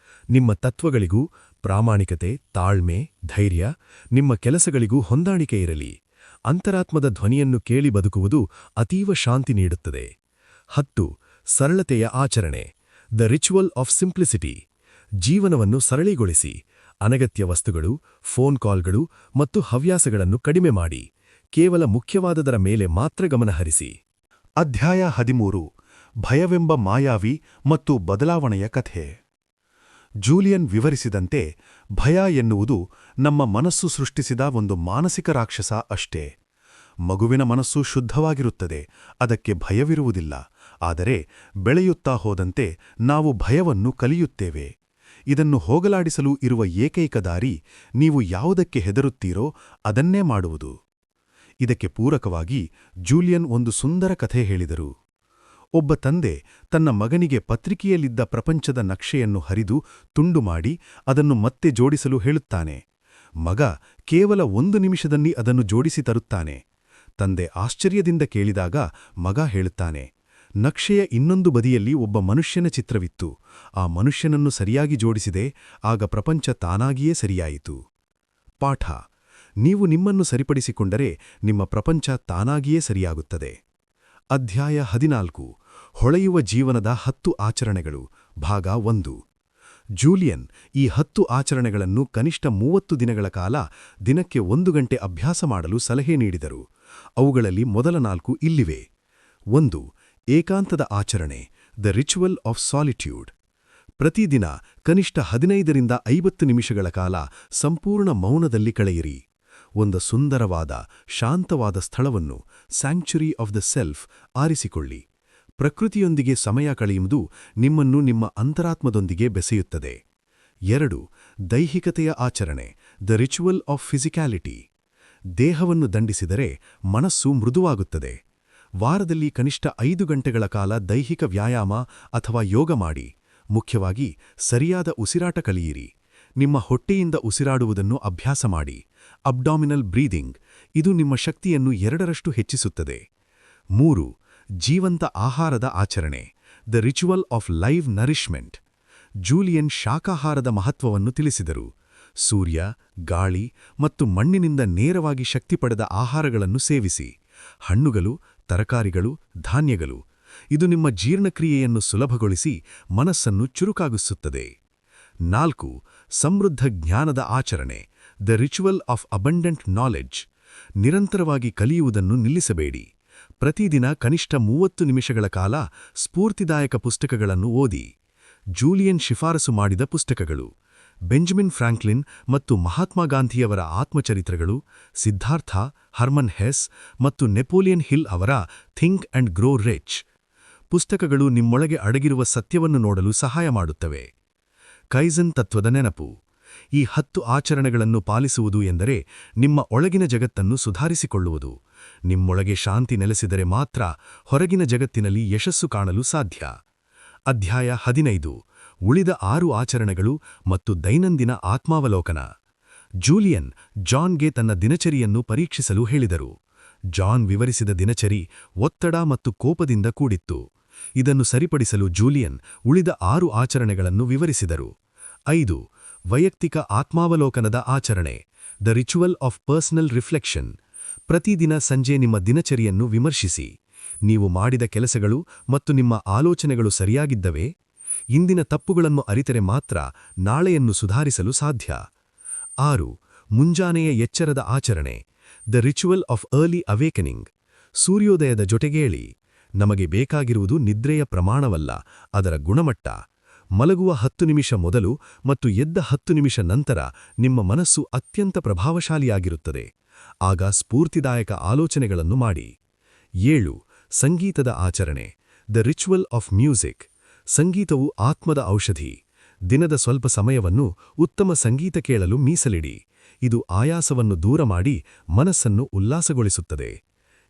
ನಿಮ್ಮ ತತ್ವಗಳಿಗೂ ಪ್ರಾಮಾಣಿಕತೆ, ತಾಳ್ಮೆ, ಧೈರ್ಯ, ನಿಮ್ಮ ಕೆಲಸಗಳಿಗೂ ಹೊಂದಾಣಿಕೆ ಇರಲಿ. ಅಂತರಾತ್ಮದ ಧ್ವನಿಯನ್ನು ಕೇಳಿ ಬದುಕುವುದು ಅತೀವ ಶಾಂತಿ ನೀಡುತ್ತದೆ. 10. ಸರಳತೆಯ ಆಚರಣೆ, ದ ರಿಚುವಲ್ ಆಫ್ ಸಿಂಪ್ಲಿಸಿಟಿ. ಜೀವನವನ್ನು ಸರಳೀಗೊಳಿಸಿ. ಅನಗತ್ಯ ವಸ್ತುಗಳು, ಫೋನ್ ಕಾಲ್ಗಳು ಮತ್ತು ಹವ್ಯಾಸಗಳನ್ನು ಕಡಿಮೆ ಮಾಡಿ. ಕೇವಲ ಮುಖ್ಯವಾದದರ ಮೇಲೆ ಮಾತ್ರ ಗಮನಹರಿಸಿ. ಅಧ್ಯಾಯ 13. ಭಯವೆಂಬ ಮಾಯಾವಿ ಮತ್ತು ಬದಲಾವಣೆಯ ಕಥೆ. ಜೂಲಿಯನ್ ವಿವರಿಸಿದಂತೆ, ಭಯ ಎನ್ನುವುದು ನಮ್ಮ ಮನಸ್ಸು ಸೃಷ್ಟಿಸಿದ ಒಂದು ಮಾನಸಿಕ ರಾಕ್ಷಸ ಅಷ್ಟೇ. ಮಗುವಿನ ಮನಸ್ಸು ಶುದ್ಧವಾಗಿರುತ್ತದೆ, ಅದಕ್ಕೆ ಭಯವಿರುವುದಿಲ್ಲ. ಆದರೆ ಬೆಳೆಯುತ್ತಾ ಹೋದಂತೆ ನಾವು ಭಯವನ್ನು ಕಲಿಯುತ್ತೇವೆ. ಇದನ್ನು ಹೋಗಲಾಡಿಸಲು ಇರುವ ಏಕೈಕ ದಾರಿ, ನೀವು ಯಾವುದಕ್ಕೆ ಹೆದರುತ್ತೀರೋ ಅದನ್ನೇ ಮಾಡುವುದು. ಇದಕ್ಕೆ ಪೂರಕವಾಗಿ ಜೂಲಿಯನ್ ಒಂದು ಸುಂದರ ಕಥೆ ಹೇಳಿದರು. ಒಬ್ಬ ತಂದೆ ತನ್ನ ಮಗನಿಗೆ ಪತ್ರಿಕೆಯಲ್ಲಿದ್ದ ಪ್ರಪಂಚದ ನಕ್ಷೆಯನ್ನು ಹರಿದು ತುಂಡು ಮಾಡಿ ಅದನ್ನು ಮತ್ತೆ ಜೋಡಿಸಲು ಹೇಳುತ್ತಾನೆ. ಮಗ ಕೇವಲ 1 ನಿಮಿಷದಲ್ಲಿ ಅದನ್ನು ಜೋಡಿಸಿ ತರುತ್ತಾನೆ. ತಂದೆ ಆಶ್ಚರ್ಯದಿಂದ ಕೇಳಿದಾಗ ಮಗ ಹೇಳುತ್ತಾನೆ, ನಕ್ಷೆಯ ಇನ್ನೊಂದು ಬದಿಯಲ್ಲಿ ಒಬ್ಬ ಮನುಷ್ಯನ ಚಿತ್ರವಿತ್ತು. ಆ ಮನುಷ್ಯನನ್ನು ಸರಿಯಾಗಿ ಜೋಡಿಸಿದೆ, ಆಗ ಪ್ರಪಂಚ ತಾನಾಗಿಯೇ ಸರಿಯಾಯಿತು. ಪಾಠ: ನೀವು ನಿಮ್ಮನ್ನು ಸರಿಪಡಿಸಿಕೊಂಡರೆ ನಿಮ್ಮ ಪ್ರಪಂಚ ತಾನಾಗಿಯೇ ಸರಿಯಾಗುತ್ತದೆ. ಅಧ್ಯಾಯ 14. ಹೊಳೆಯುವ ಜೀವನದ 10 ಆಚರಣೆಗಳು, ಭಾಗ 1. ಜೂಲಿಯನ್ ಈ 10 ಆಚರಣೆಗಳನ್ನು ಕನಿಷ್ಠ 30 ದಿನಗಳ ಕಾಲ ದಿನಕ್ಕೆ 1 ಗಂಟೆ ಅಭ್ಯಾಸ ಮಾಡಲು ಸಲಹೆ ನೀಡಿದರು. ಅವುಗಳಲ್ಲಿ ಮೊದಲ 4 ಇಲ್ಲಿವೆ. 1. ಏಕಾಂತದ ಆಚರಣೆ, ದ ರಿಚುವಲ್ ಆಫ್ ಸಾಲಿಟ್ಯೂಡ್. ಪ್ರತಿದಿನ ಕನಿಷ್ಠ 15ರಿಂದ 50 ನಿಮಿಷಗಳ ಕಾಲ ಸಂಪೂರ್ಣ ಮೌನದಲ್ಲಿ ಕಳೆಯಿರಿ. ಒಂದು ಸುಂದರವಾದ, ಶಾಂತವಾದ ಸ್ಥಳವನ್ನು, ಸ್ಯಾಂಕ್ಚುರಿ ಆಫ್ ದ ಸೆಲ್ಫ್, ಆರಿಸಿಕೊಳ್ಳಿ. ಪ್ರಕೃತಿಯೊಂದಿಗೆ ಸಮಯ ಕಳೆಯುವುದು ನಿಮ್ಮನ್ನು ನಿಮ್ಮ ಅಂತರಾತ್ಮದೊಂದಿಗೆ ಬೆಸೆಯುತ್ತದೆ. 2. ದೈಹಿಕತೆಯ ಆಚರಣೆ, ದ ರಿಚುವಲ್ ಆಫ್ ಫಿಸಿಕ್ಯಾಲಿಟಿ. ದೇಹವನ್ನು ದಂಡಿಸಿದರೆ ಮನಸ್ಸು ಮೃದುವಾಗುತ್ತದೆ. ವಾರದಲ್ಲಿ ಕನಿಷ್ಠ 5 ಗಂಟೆಗಳ ಕಾಲ ದೈಹಿಕ ವ್ಯಾಯಾಮ ಅಥವಾ ಯೋಗ ಮಾಡಿ. ಮುಖ್ಯವಾಗಿ ಸರಿಯಾದ ಉಸಿರಾಟ ಕಲಿಯಿರಿ. ನಿಮ್ಮ ಹೊಟ್ಟೆಯಿಂದ ಉಸಿರಾಡುವುದನ್ನು ಅಭ್ಯಾಸ ಮಾಡಿ. ಅಬ್ಡಾಮಿನಲ್ ಬ್ರೀದಿಂಗ್, ಇದು ನಿಮ್ಮ ಶಕ್ತಿಯನ್ನು 2ರಷ್ಟು ಹೆಚ್ಚಿಸುತ್ತದೆ. 3. ಜೀವಂತ ಆಹಾರದ ಆಚರಣೆ, the ritual of live nourishment. Julian ಶಾಕಾಹಾರದ ಮಹತ್ವವನ್ನು ತಿಳಿಸಿದರು. ಸೂರ್ಯ, ಗಾಳಿ ಮತ್ತು ಮಣ್ಣಿನಿಂದ ನೇರವಾಗಿ ಶಕ್ತಿ ಪಡೆದ ಆಹಾರಗಳನ್ನು ಸೇವಿಸಿ. ಹಣ್ಣುಗಳು, ತರಕಾರಿಗಳು, ಧಾನ್ಯಗಳು. ಇದು ನಿಮ್ಮ ಜೀರ್ಣಕ್ರಿಯೆಯನ್ನು ಸುಲಭಗೊಳಿಸಿ ಮನಸ್ಸನ್ನು ಚುರುಕಾಗಿಸುತ್ತದೆ. 4. ಸಮೃದ್ಧ ಜ್ಞಾನದ ಆಚರಣೆ, the ritual of abundant knowledge. ನಿರಂತರವಾಗಿ ಕಲಿಯುವುದನ್ನು ನಿಲ್ಲಿಸಬೇಡಿ. ಪ್ರತಿದಿನ ಕನಿಷ್ಠ 30 ನಿಮಿಷಗಳ ಕಾಲ ಸ್ಫೂರ್ತಿದಾಯಕ ಪುಸ್ತಕಗಳನ್ನು ಓದಿ. ಜೂಲಿಯನ್ ಶಿಫಾರಸು ಮಾಡಿದ ಪುಸ್ತಕಗಳು: ಬೆಂಜಮಿನ್ ಫ್ರಾಂಕ್ಲಿನ್ ಮತ್ತು ಮಹಾತ್ಮ ಗಾಂಧಿಯವರ ಆತ್ಮಚರಿತ್ರೆಗಳು, ಸಿದ್ಧಾರ್ಥ, ಹರ್ಮನ್ ಹೆಸ್ ಮತ್ತು ನೆಪೋಲಿಯನ್ ಹಿಲ್ ಅವರ ಥಿಂಕ್ ಅಂಡ್ ಗ್ರೋ ರಿಚ್. ಪುಸ್ತಕಗಳು ನಿಮ್ಮೊಳಗೆ ಅಡಗಿರುವ ಸತ್ಯವನ್ನು ನೋಡಲು ಸಹಾಯ ಮಾಡುತ್ತವೆ. ಕೈಜನ್ ತತ್ವದ ನೆನಪು. ಈ 10 ಆಚರಣೆಗಳನ್ನು ಪಾಲಿಸುವುದು ಎಂದರೆ ನಿಮ್ಮ ಒಳಗಿನ ಜಗತ್ತನ್ನು ಸುಧಾರಿಸಿಕೊಳ್ಳುವುದು. ನಿಮ್ಮೊಳಗೆ ಶಾಂತಿ ನೆಲೆಸಿದರೆ ಮಾತ್ರ ಹೊರಗಿನ ಜಗತ್ತಿನಲ್ಲಿ ಯಶಸ್ಸು ಕಾಣಲು ಸಾಧ್ಯ. ಅಧ್ಯಾಯ 15. ಉಳಿದ 6 ಆಚರಣೆಗಳು ಮತ್ತು ದೈನಂದಿನ ಆತ್ಮಾವಲೋಕನ. ಜೂಲಿಯನ್ ಜಾನ್ಗೆ ತನ್ನ ದಿನಚರಿಯನ್ನು ಪರೀಕ್ಷಿಸಲು ಹೇಳಿದರು. ಜಾನ್ ವಿವರಿಸಿದ ದಿನಚರಿ ಒತ್ತಡ ಮತ್ತು ಕೋಪದಿಂದ ಕೂಡಿತ್ತು. ಇದನ್ನು ಸರಿಪಡಿಸಲು ಜೂಲಿಯನ್ ಉಳಿದ 6 ಆಚರಣೆಗಳನ್ನು ವಿವರಿಸಿದರು. 5. ವೈಯಕ್ತಿಕ ಆತ್ಮಾವಲೋಕನದ ಆಚರಣೆ, the ritual of personal reflection. ಪ್ರತಿದಿನ ಸಂಜೆ ನಿಮ್ಮ ದಿನಚರಿಯನ್ನು ವಿಮರ್ಶಿಸಿ. ನೀವು ಮಾಡಿದ ಕೆಲಸಗಳು ಮತ್ತು ನಿಮ್ಮ ಆಲೋಚನೆಗಳು ಸರಿಯಾಗಿದ್ದವೇ? ಇಂದಿನ ತಪ್ಪುಗಳನ್ನು ಅರಿತರೆ ಮಾತ್ರ ನಾಳೆಯನ್ನು ಸುಧಾರಿಸಲು ಸಾಧ್ಯ. 6. ಮುಂಜಾನೆಯ ಎಚ್ಚರದ ಆಚರಣೆ, the ritual of early awakening. ಸೂರ್ಯೋದಯದ ಜೊತೆಗೇಳಿ. ನಮಗೆ ಬೇಕಾಗಿರುವುದು ನಿದ್ರೆಯ ಪ್ರಮಾಣವಲ್ಲ, ಅದರ ಗುಣಮಟ್ಟ. ಮಲಗುವ 10 ನಿಮಿಷ ಮೊದಲು ಮತ್ತು ಎದ್ದ 10 ನಿಮಿಷ ನಂತರ ನಿಮ್ಮ ಮನಸ್ಸು ಅತ್ಯಂತ ಪ್ರಭಾವಶಾಲಿಯಾಗಿರುತ್ತದೆ. ಆಗ ಸ್ಫೂರ್ತಿದಾಯಕ ಆಲೋಚನೆಗಳನ್ನು ಮಾಡಿ. 7. ಸಂಗೀತದ ಆಚರಣೆ, ದ ರಿಚುವಲ್ ಆಫ್ ಮ್ಯೂಸಿಕ್. ಸಂಗೀತವು ಆತ್ಮದ ಔಷಧಿ. ದಿನದ ಸ್ವಲ್ಪ ಸಮಯವನ್ನು ಉತ್ತಮ ಸಂಗೀತ ಕೇಳಲು ಮೀಸಲಿಡಿ. ಇದು ಆಯಾಸವನ್ನು ದೂರ ಮಾಡಿ ಮನಸ್ಸನ್ನು ಉಲ್ಲಾಸಗೊಳಿಸುತ್ತದೆ.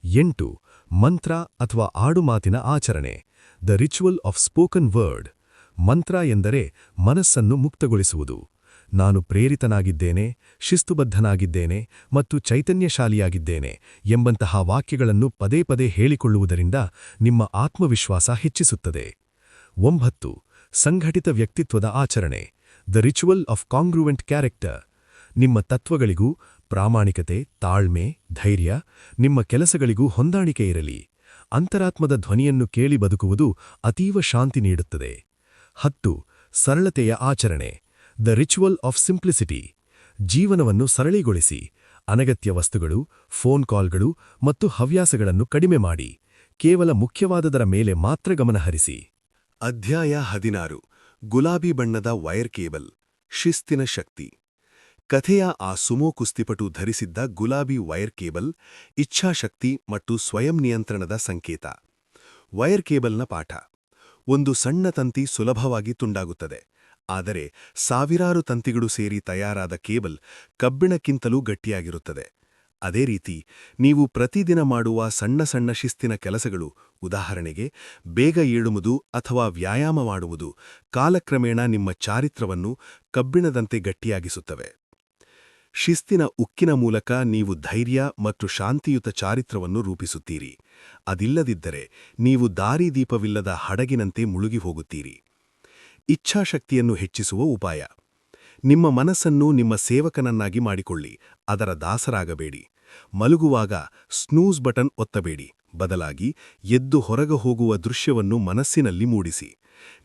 8. ಮಂತ್ರ ಅಥವಾ ಆಡುಮಾತಿನ ಆಚರಣೆ, the ritual of spoken word. ಮಂತ್ರ ಎಂದರೆ ಮನಸ್ಸನ್ನು ಮುಕ್ತಗೊಳಿಸುವುದು. ನಾನು ಪ್ರೇರಿತನಾಗಿದ್ದೇನೆ, ಶಿಸ್ತುಬದ್ಧನಾಗಿದ್ದೇನೆ ಮತ್ತು ಚೈತನ್ಯಶಾಲಿಯಾಗಿದ್ದೇನೆ ಎಂಬಂತಹ ವಾಕ್ಯಗಳನ್ನು ಪದೇ ಪದೇ ಹೇಳಿಕೊಳ್ಳುವುದರಿಂದ ನಿಮ್ಮ ಆತ್ಮವಿಶ್ವಾಸ ಹೆಚ್ಚಿಸುತ್ತದೆ. 9. ಸಂಘಟಿತ ವ್ಯಕ್ತಿತ್ವದ ಆಚರಣೆ. The ritual of congruent character. ನಿಮ್ಮ ತತ್ವಗಳಿಗೂ ಪ್ರಾಮಾಣಿಕತೆ, ತಾಳ್ಮೆ, ಧೈರ್ಯ, ನಿಮ್ಮ ಕೆಲಸಗಳಿಗೂ ಹೊಂದಾಣಿಕೆ ಇರಲಿ. ಅಂತರಾತ್ಮದ ಧ್ವನಿಯನ್ನು ಕೇಳಿ ಬದುಕುವುದು ಅತೀವ ಶಾಂತಿ ನೀಡುತ್ತದೆ. 10. ಸರಳತೆಯ ಆಚರಣೆ. The ritual of simplicity. ಜೀವನವನ್ನು ಸರಳೀಗೊಳಿಸಿ. ಅನಗತ್ಯ ವಸ್ತುಗಳು, ಫೋನ್ ಕಾಲ್ಗಳು ಮತ್ತು ಹವ್ಯಾಸಗಳನ್ನು ಕಡಿಮೆ ಮಾಡಿ. ಕೇವಲ ಮುಖ್ಯವಾದದರ ಮೇಲೆ ಮಾತ್ರ ಗಮನಹರಿಸಿ. ಅಧ್ಯಾಯ 16. ಗುಲಾಬಿ ಬಣ್ಣದ ವೈರ್ ಕೇಬಲ್. ಶಿಸ್ತಿನ ಶಕ್ತಿ. ಕಥೆಯ ಆ ಸುಮೋ ಕುಸ್ತಿಪಟು ಧರಿಸಿದ್ದ ಗುಲಾಬಿ ವೈರ್ ಕೇಬಲ್ ಇಚ್ಛಾಶಕ್ತಿ ಮತ್ತು ಸ್ವಯಂ ನಿಯಂತ್ರಣದ ಸಂಕೇತ. ವೈರ್ ಕೇಬಲ್ನ ಪಾಠ. ಒಂದು ಸಣ್ಣ ತಂತಿ ಸುಲಭವಾಗಿ ತುಂಡಾಗುತ್ತದೆ, ಆದರೆ ಸಾವಿರಾರು ತಂತಿಗಳು ಸೇರಿ ತಯಾರಾದ ಕೇಬಲ್ ಕಬ್ಬಿಣಕ್ಕಿಂತಲೂ ಗಟ್ಟಿಯಾಗಿರುತ್ತದೆ. ಅದೇ ರೀತಿ ನೀವು ಪ್ರತಿದಿನ ಮಾಡುವ ಸಣ್ಣ ಸಣ್ಣ ಶಿಸ್ತಿನ ಕೆಲಸಗಳು, ಉದಾಹರಣೆಗೆ ಬೇಗ ಏಳುವುದು ಅಥವಾ ವ್ಯಾಯಾಮ ಮಾಡುವುದು, ಕಾಲಕ್ರಮೇಣ ನಿಮ್ಮ ಚಾರಿತ್ರವನ್ನು ಕಬ್ಬಿಣದಂತೆ ಗಟ್ಟಿಯಾಗಿಸುತ್ತವೆ. ಶಿಸ್ತಿನ ಉಕ್ಕಿನ ಮೂಲಕ ನೀವು ಧೈರ್ಯ ಮತ್ತು ಶಾಂತಿಯುತ ಚಾರಿತ್ರವನ್ನು ರೂಪಿಸುತ್ತೀರಿ. ಅದಿಲ್ಲದಿದ್ದರೆ ನೀವು ದಾರಿದೀಪವಿಲ್ಲದ ಹಡಗಿನಂತೆ ಮುಳುಗಿ ಹೋಗುತ್ತೀರಿ. ಇಚ್ಛಾಶಕ್ತಿಯನ್ನು ಹೆಚ್ಚಿಸುವ ಉಪಾಯ. ನಿಮ್ಮ ಮನಸ್ಸನ್ನು ನಿಮ್ಮ ಸೇವಕನನ್ನಾಗಿ ಮಾಡಿಕೊಳ್ಳಿ, ಅದರ ದಾಸರಾಗಬೇಡಿ. ಮಲಗುವಾಗ ಸ್ನೂಸ್ ಬಟನ್ ಒತ್ತಬೇಡಿ, ಬದಲಾಗಿ ಎದ್ದು ಹೊರಗೆ ಹೋಗುವ ದೃಶ್ಯವನ್ನು ಮನಸ್ಸಿನಲ್ಲಿ ಮೂಡಿಸಿ.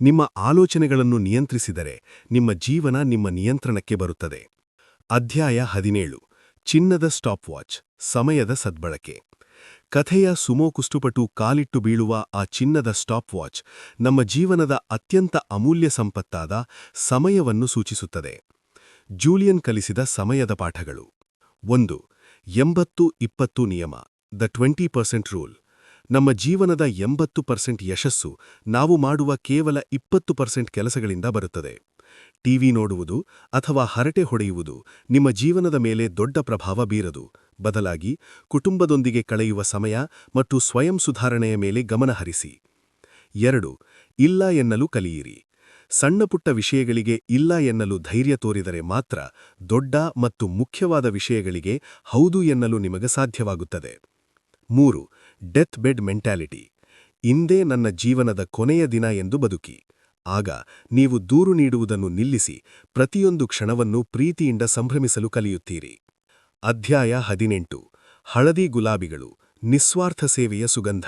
ನಿಮ್ಮ ಆಲೋಚನೆಗಳನ್ನು ನಿಯಂತ್ರಿಸಿದರೆ ನಿಮ್ಮ ಜೀವನ ನಿಮ್ಮ ನಿಯಂತ್ರಣಕ್ಕೆ ಬರುತ್ತದೆ. ಅಧ್ಯಾಯ 17. ಚಿನ್ನದ ಸ್ಟಾಪ್ ವಾಚ್. ಸಮಯದ ಸದ್ಬಳಕೆ. ಕಥೆಯ ಸುಮೋ ಕುಸ್ತಿಪಟು ಕಾಲಿಟ್ಟು ಬೀಳುವ ಆ ಚಿನ್ನದ ಸ್ಟಾಪ್ ವಾಚ್ ನಮ್ಮ ಜೀವನದ ಅತ್ಯಂತ ಅಮೂಲ್ಯ ಸಂಪತ್ತಾದ ಸಮಯವನ್ನು ಸೂಚಿಸುತ್ತದೆ. ಜೂಲಿಯನ್ ಕಲಿಸಿದ ಸಮಯದ ಪಾಠಗಳು. 1. 80-20 ನಿಯಮ. The 20% rule. ನಮ್ಮ ಜೀವನದ 80% ಯಶಸ್ಸು ನಾವು ಮಾಡುವ ಕೇವಲ 20% ಕೆಲಸಗಳಿಂದ ಬರುತ್ತದೆ. ಟಿವಿ ನೋಡುವುದು ಅಥವಾ ಹರಟೆ ಹೊಡೆಯುವುದು ನಿಮ್ಮ ಜೀವನದ ಮೇಲೆ ದೊಡ್ಡ ಪ್ರಭಾವ ಬೀರದು. ಬದಲಾಗಿ ಕುಟುಂಬದೊಂದಿಗೆ ಕಳೆಯುವ ಸಮಯ ಮತ್ತು ಸ್ವಯಂ ಸುಧಾರಣೆಯ ಮೇಲೆ ಗಮನಹರಿಸಿ. 2. ಇಲ್ಲ ಎನ್ನಲು ಕಲಿಯಿರಿ. ಸಣ್ಣಪುಟ್ಟ ವಿಷಯಗಳಿಗೆ ಇಲ್ಲ ಎನ್ನಲು ಧೈರ್ಯ ತೋರಿದರೆ ಮಾತ್ರ ದೊಡ್ಡ ಮತ್ತು ಮುಖ್ಯವಾದ ವಿಷಯಗಳಿಗೆ ಹೌದು ಎನ್ನಲು ನಿಮಗೆ ಸಾಧ್ಯವಾಗುತ್ತದೆ. 3. Death bed mentality. ಇಂದೇ ನನ್ನ ಜೀವನದ ಕೊನೆಯ ದಿನ ಎಂದು ಬದುಕಿ. ಆಗ ನೀವು ದೂರು ನೀಡುವುದನ್ನು ನಿಲ್ಲಿಸಿ ಪ್ರತಿಯೊಂದು ಕ್ಷಣವನ್ನು ಪ್ರೀತಿಯಿಂದ ಸಂಭ್ರಮಿಸಲು ಕಲಿಯುತ್ತೀರಿ. ಅಧ್ಯಾಯ 18. ಹಳದಿ ಗುಲಾಬಿಗಳು. ನಿಸ್ವಾರ್ಥ ಸೇವೆಯ ಸುಗಂಧ.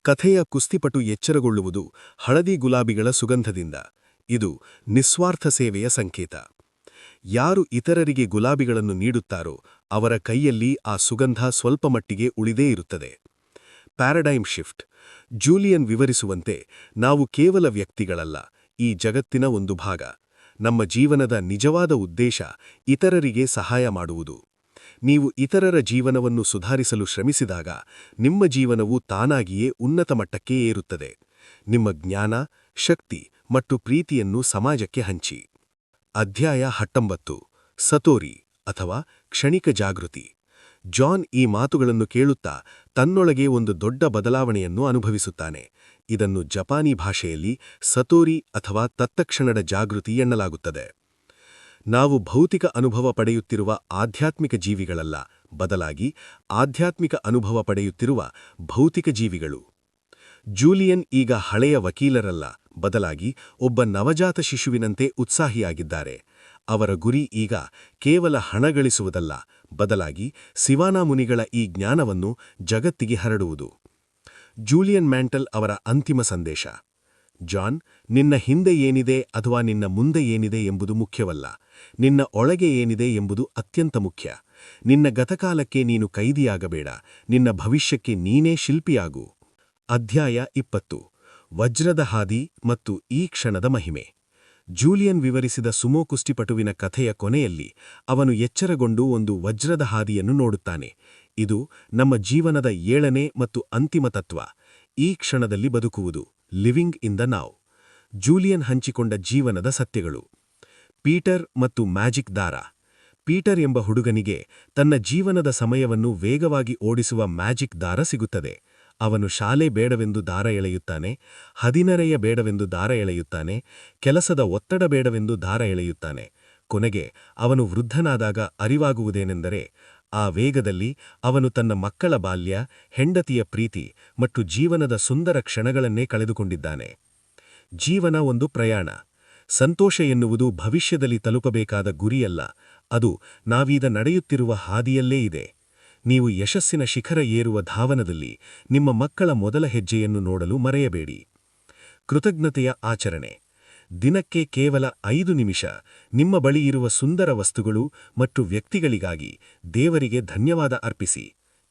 ಕಥೆಯ ಕುಸ್ತಿಪಟು ಎಚ್ಚರಗೊಳ್ಳುವುದು ಹಳದಿ ಗುಲಾಬಿಗಳ ಸುಗಂಧದಿಂದ. ಇದು ನಿಸ್ವಾರ್ಥ ಸೇವೆಯ ಸಂಕೇತ. ಯಾರು ಇತರರಿಗೆ ಗುಲಾಬಿಗಳನ್ನು ನೀಡುತ್ತಾರೋ ಅವರ ಕೈಯಲ್ಲಿ ಆ ಸುಗಂಧ ಸ್ವಲ್ಪ ಮಟ್ಟಿಗೆ ಉಳಿದೇ ಇರುತ್ತದೆ. Paradigm shift. ಜೂಲಿಯನ್ ವಿವರಿಸುವಂತೆ ನಾವು ಕೇವಲ ವ್ಯಕ್ತಿಗಳಲ್ಲ, ಈ ಜಗತ್ತಿನ ಒಂದು ಭಾಗ. ನಮ್ಮ ಜೀವನದ ನಿಜವಾದ ಉದ್ದೇಶ ಇತರರಿಗೆ ಸಹಾಯ ಮಾಡುವುದು. ನೀವು ಇತರರ ಜೀವನವನ್ನು ಸುಧಾರಿಸಲು ಶ್ರಮಿಸಿದಾಗ ನಿಮ್ಮ ಜೀವನವು ತಾನಾಗಿಯೇ ಉನ್ನತ ಮಟ್ಟಕ್ಕೆ ಏರುತ್ತದೆ. ನಿಮ್ಮ ಜ್ಞಾನ, ಶಕ್ತಿ ಮತ್ತು ಪ್ರೀತಿಯನ್ನು ಸಮಾಜಕ್ಕೆ ಹಂಚಿ. ಅಧ್ಯಾಯ 19. ಸತೋರಿ ಅಥವಾ ಕ್ಷಣಿಕ ಜಾಗೃತಿ. ಜಾನ್ ಈ ಮಾತುಗಳನ್ನು ಕೇಳುತ್ತಾ ತನ್ನೊಳಗೆ ಒಂದು ದೊಡ್ಡ ಬದಲಾವಣೆಯನ್ನು ಅನುಭವಿಸುತ್ತಾನೆ. ಇದನ್ನು ಜಪಾನಿ ಭಾಷೆಯಲ್ಲಿ ಸತೋರಿ ಅಥವಾ ತತ್ತಕ್ಷಣದ ಜಾಗೃತಿ ಎನ್ನಲಾಗುತ್ತದೆ. ನಾವು ಭೌತಿಕ ಅನುಭವ ಪಡೆಯುತ್ತಿರುವ ಆಧ್ಯಾತ್ಮಿಕ ಜೀವಿಗಳಲ್ಲ, ಬದಲಾಗಿ ಆಧ್ಯಾತ್ಮಿಕ ಅನುಭವ ಪಡೆಯುತ್ತಿರುವ ಭೌತಿಕ ಜೀವಿಗಳು. ಜೂಲಿಯನ್ ಈಗ ಹಳೆಯ ವಕೀಲರಲ್ಲ, ಬದಲಾಗಿ ಒಬ್ಬ ನವಜಾತ ಶಿಶುವಿನಂತೆ ಉತ್ಸಾಹಿಯಾಗಿದ್ದಾರೆ. ಅವರ ಗುರಿ ಈಗ ಕೇವಲ ಹಣ ಗಳಿಸುವುದಲ್ಲ, ಬದಲಾಗಿ ಸಿವಾನಾ ಮುನಿಗಳ ಈ ಜ್ಞಾನವನ್ನು ಜಗತ್ತಿಗೆ ಹರಡುವುದು. ಜೂಲಿಯನ್ ಮ್ಯಾಂಟಲ್ ಅವರ ಅಂತಿಮ ಸಂದೇಶ. ಜಾನ್, ನಿನ್ನ ಹಿಂದೆ ಏನಿದೆ ಅಥವಾ ನಿನ್ನ ಮುಂದೆ ಏನಿದೆ ಎಂಬುದು ಮುಖ್ಯವಲ್ಲ, ನಿನ್ನ ಒಳಗೆ ಏನಿದೆ ಎಂಬುದು ಅತ್ಯಂತ ಮುಖ್ಯ. ನಿನ್ನ ಗತಕಾಲಕ್ಕೆ ನೀನು ಕೈದಿಯಾಗಬೇಡ, ನಿನ್ನ ಭವಿಷ್ಯಕ್ಕೆ ನೀನೇ ಶಿಲ್ಪಿಯಾಗು. ಅಧ್ಯಾಯ 20. ವಜ್ರದ ಹಾದಿ ಮತ್ತು ಈ ಕ್ಷಣದ ಮಹಿಮೆ. ಜೂಲಿಯನ್ ವಿವರಿಸಿದ ಸುಮೋ ಕುಸ್ತಿಪಟುವಿನ ಕಥೆಯ ಕೊನೆಯಲ್ಲಿ ಅವನು ಎಚ್ಚರಗೊಂಡು ಒಂದು ವಜ್ರದ ಹಾದಿಯನ್ನು ನೋಡುತ್ತಾನೆ. ಇದು ನಮ್ಮ ಜೀವನದ 7ನೇ ಮತ್ತು ಅಂತಿಮ ತತ್ವ, ಈ ಕ್ಷಣದಲ್ಲಿ ಬದುಕುವುದು. Living in the now. Julian ಹಂಚಿಕೊಂಡ ಜೀವನದ ಸತ್ಯಗಳು. ಪೀಟರ್ ಮತ್ತು ಮ್ಯಾಜಿಕ್ ದಾರ. ಪೀಟರ್ ಎಂಬ ಹುಡುಗನಿಗೆ ತನ್ನ ಜೀವನದ ಸಮಯವನ್ನು ವೇಗವಾಗಿ ಓಡಿಸುವ ಮ್ಯಾಜಿಕ್ ದಾರ ಸಿಗುತ್ತದೆ. ಅವನು ಶಾಲೆ ಬೇಡವೆಂದು ದಾರ ಎಳೆಯುತ್ತಾನೆ, ಹದಿನರೆಯ ಬೇಡವೆಂದು ದಾರ ಎಳೆಯುತ್ತಾನೆ, ಕೆಲಸದ ಒತ್ತಡ ಬೇಡವೆಂದು ದಾರ ಎಳೆಯುತ್ತಾನೆ. ಕೊನೆಗೆ ಅವನು ವೃದ್ಧನಾದಾಗ ಅರಿವಾಗುವುದೇನೆಂದರೆ ಆ ವೇಗದಲ್ಲಿ ಅವನು ತನ್ನ ಮಕ್ಕಳ ಬಾಲ್ಯ, ಹೆಂಡತಿಯ ಪ್ರೀತಿ ಮತ್ತು ಜೀವನದ ಸುಂದರ ಕ್ಷಣಗಳನ್ನೇ ಕಳೆದುಕೊಂಡಿದ್ದಾನೆ. ಜೀವನ ಒಂದು ಪ್ರಯಾಣ. ಸಂತೋಷ ಎನ್ನುವುದು ಭವಿಷ್ಯದಲ್ಲಿ ತಲುಪಬೇಕಾದ ಗುರಿಯಲ್ಲ, ಅದು ನಾವೀಗ ನಡೆಯುತ್ತಿರುವ ಹಾದಿಯಲ್ಲೇ ಇದೆ. ನೀವು ಯಶಸ್ಸಿನ ಶಿಖರ ಏರುವ ಧಾವನದಲ್ಲಿ ನಿಮ್ಮ ಮಕ್ಕಳ ಮೊದಲ ಹೆಜ್ಜೆಯನ್ನು ನೋಡಲು ಮರೆಯಬೇಡಿ. ಕೃತಜ್ಞತೆಯ ಆಚರಣೆ. ದಿನಕ್ಕೆ ಕೇವಲ 5 ನಿಮಿಷ ನಿಮ್ಮ ಬಳಿ ಇರುವ ಸುಂದರ ವಸ್ತುಗಳು ಮತ್ತು ವ್ಯಕ್ತಿಗಳಿಗಾಗಿ ದೇವರಿಗೆ ಧನ್ಯವಾದ ಅರ್ಪಿಸಿ.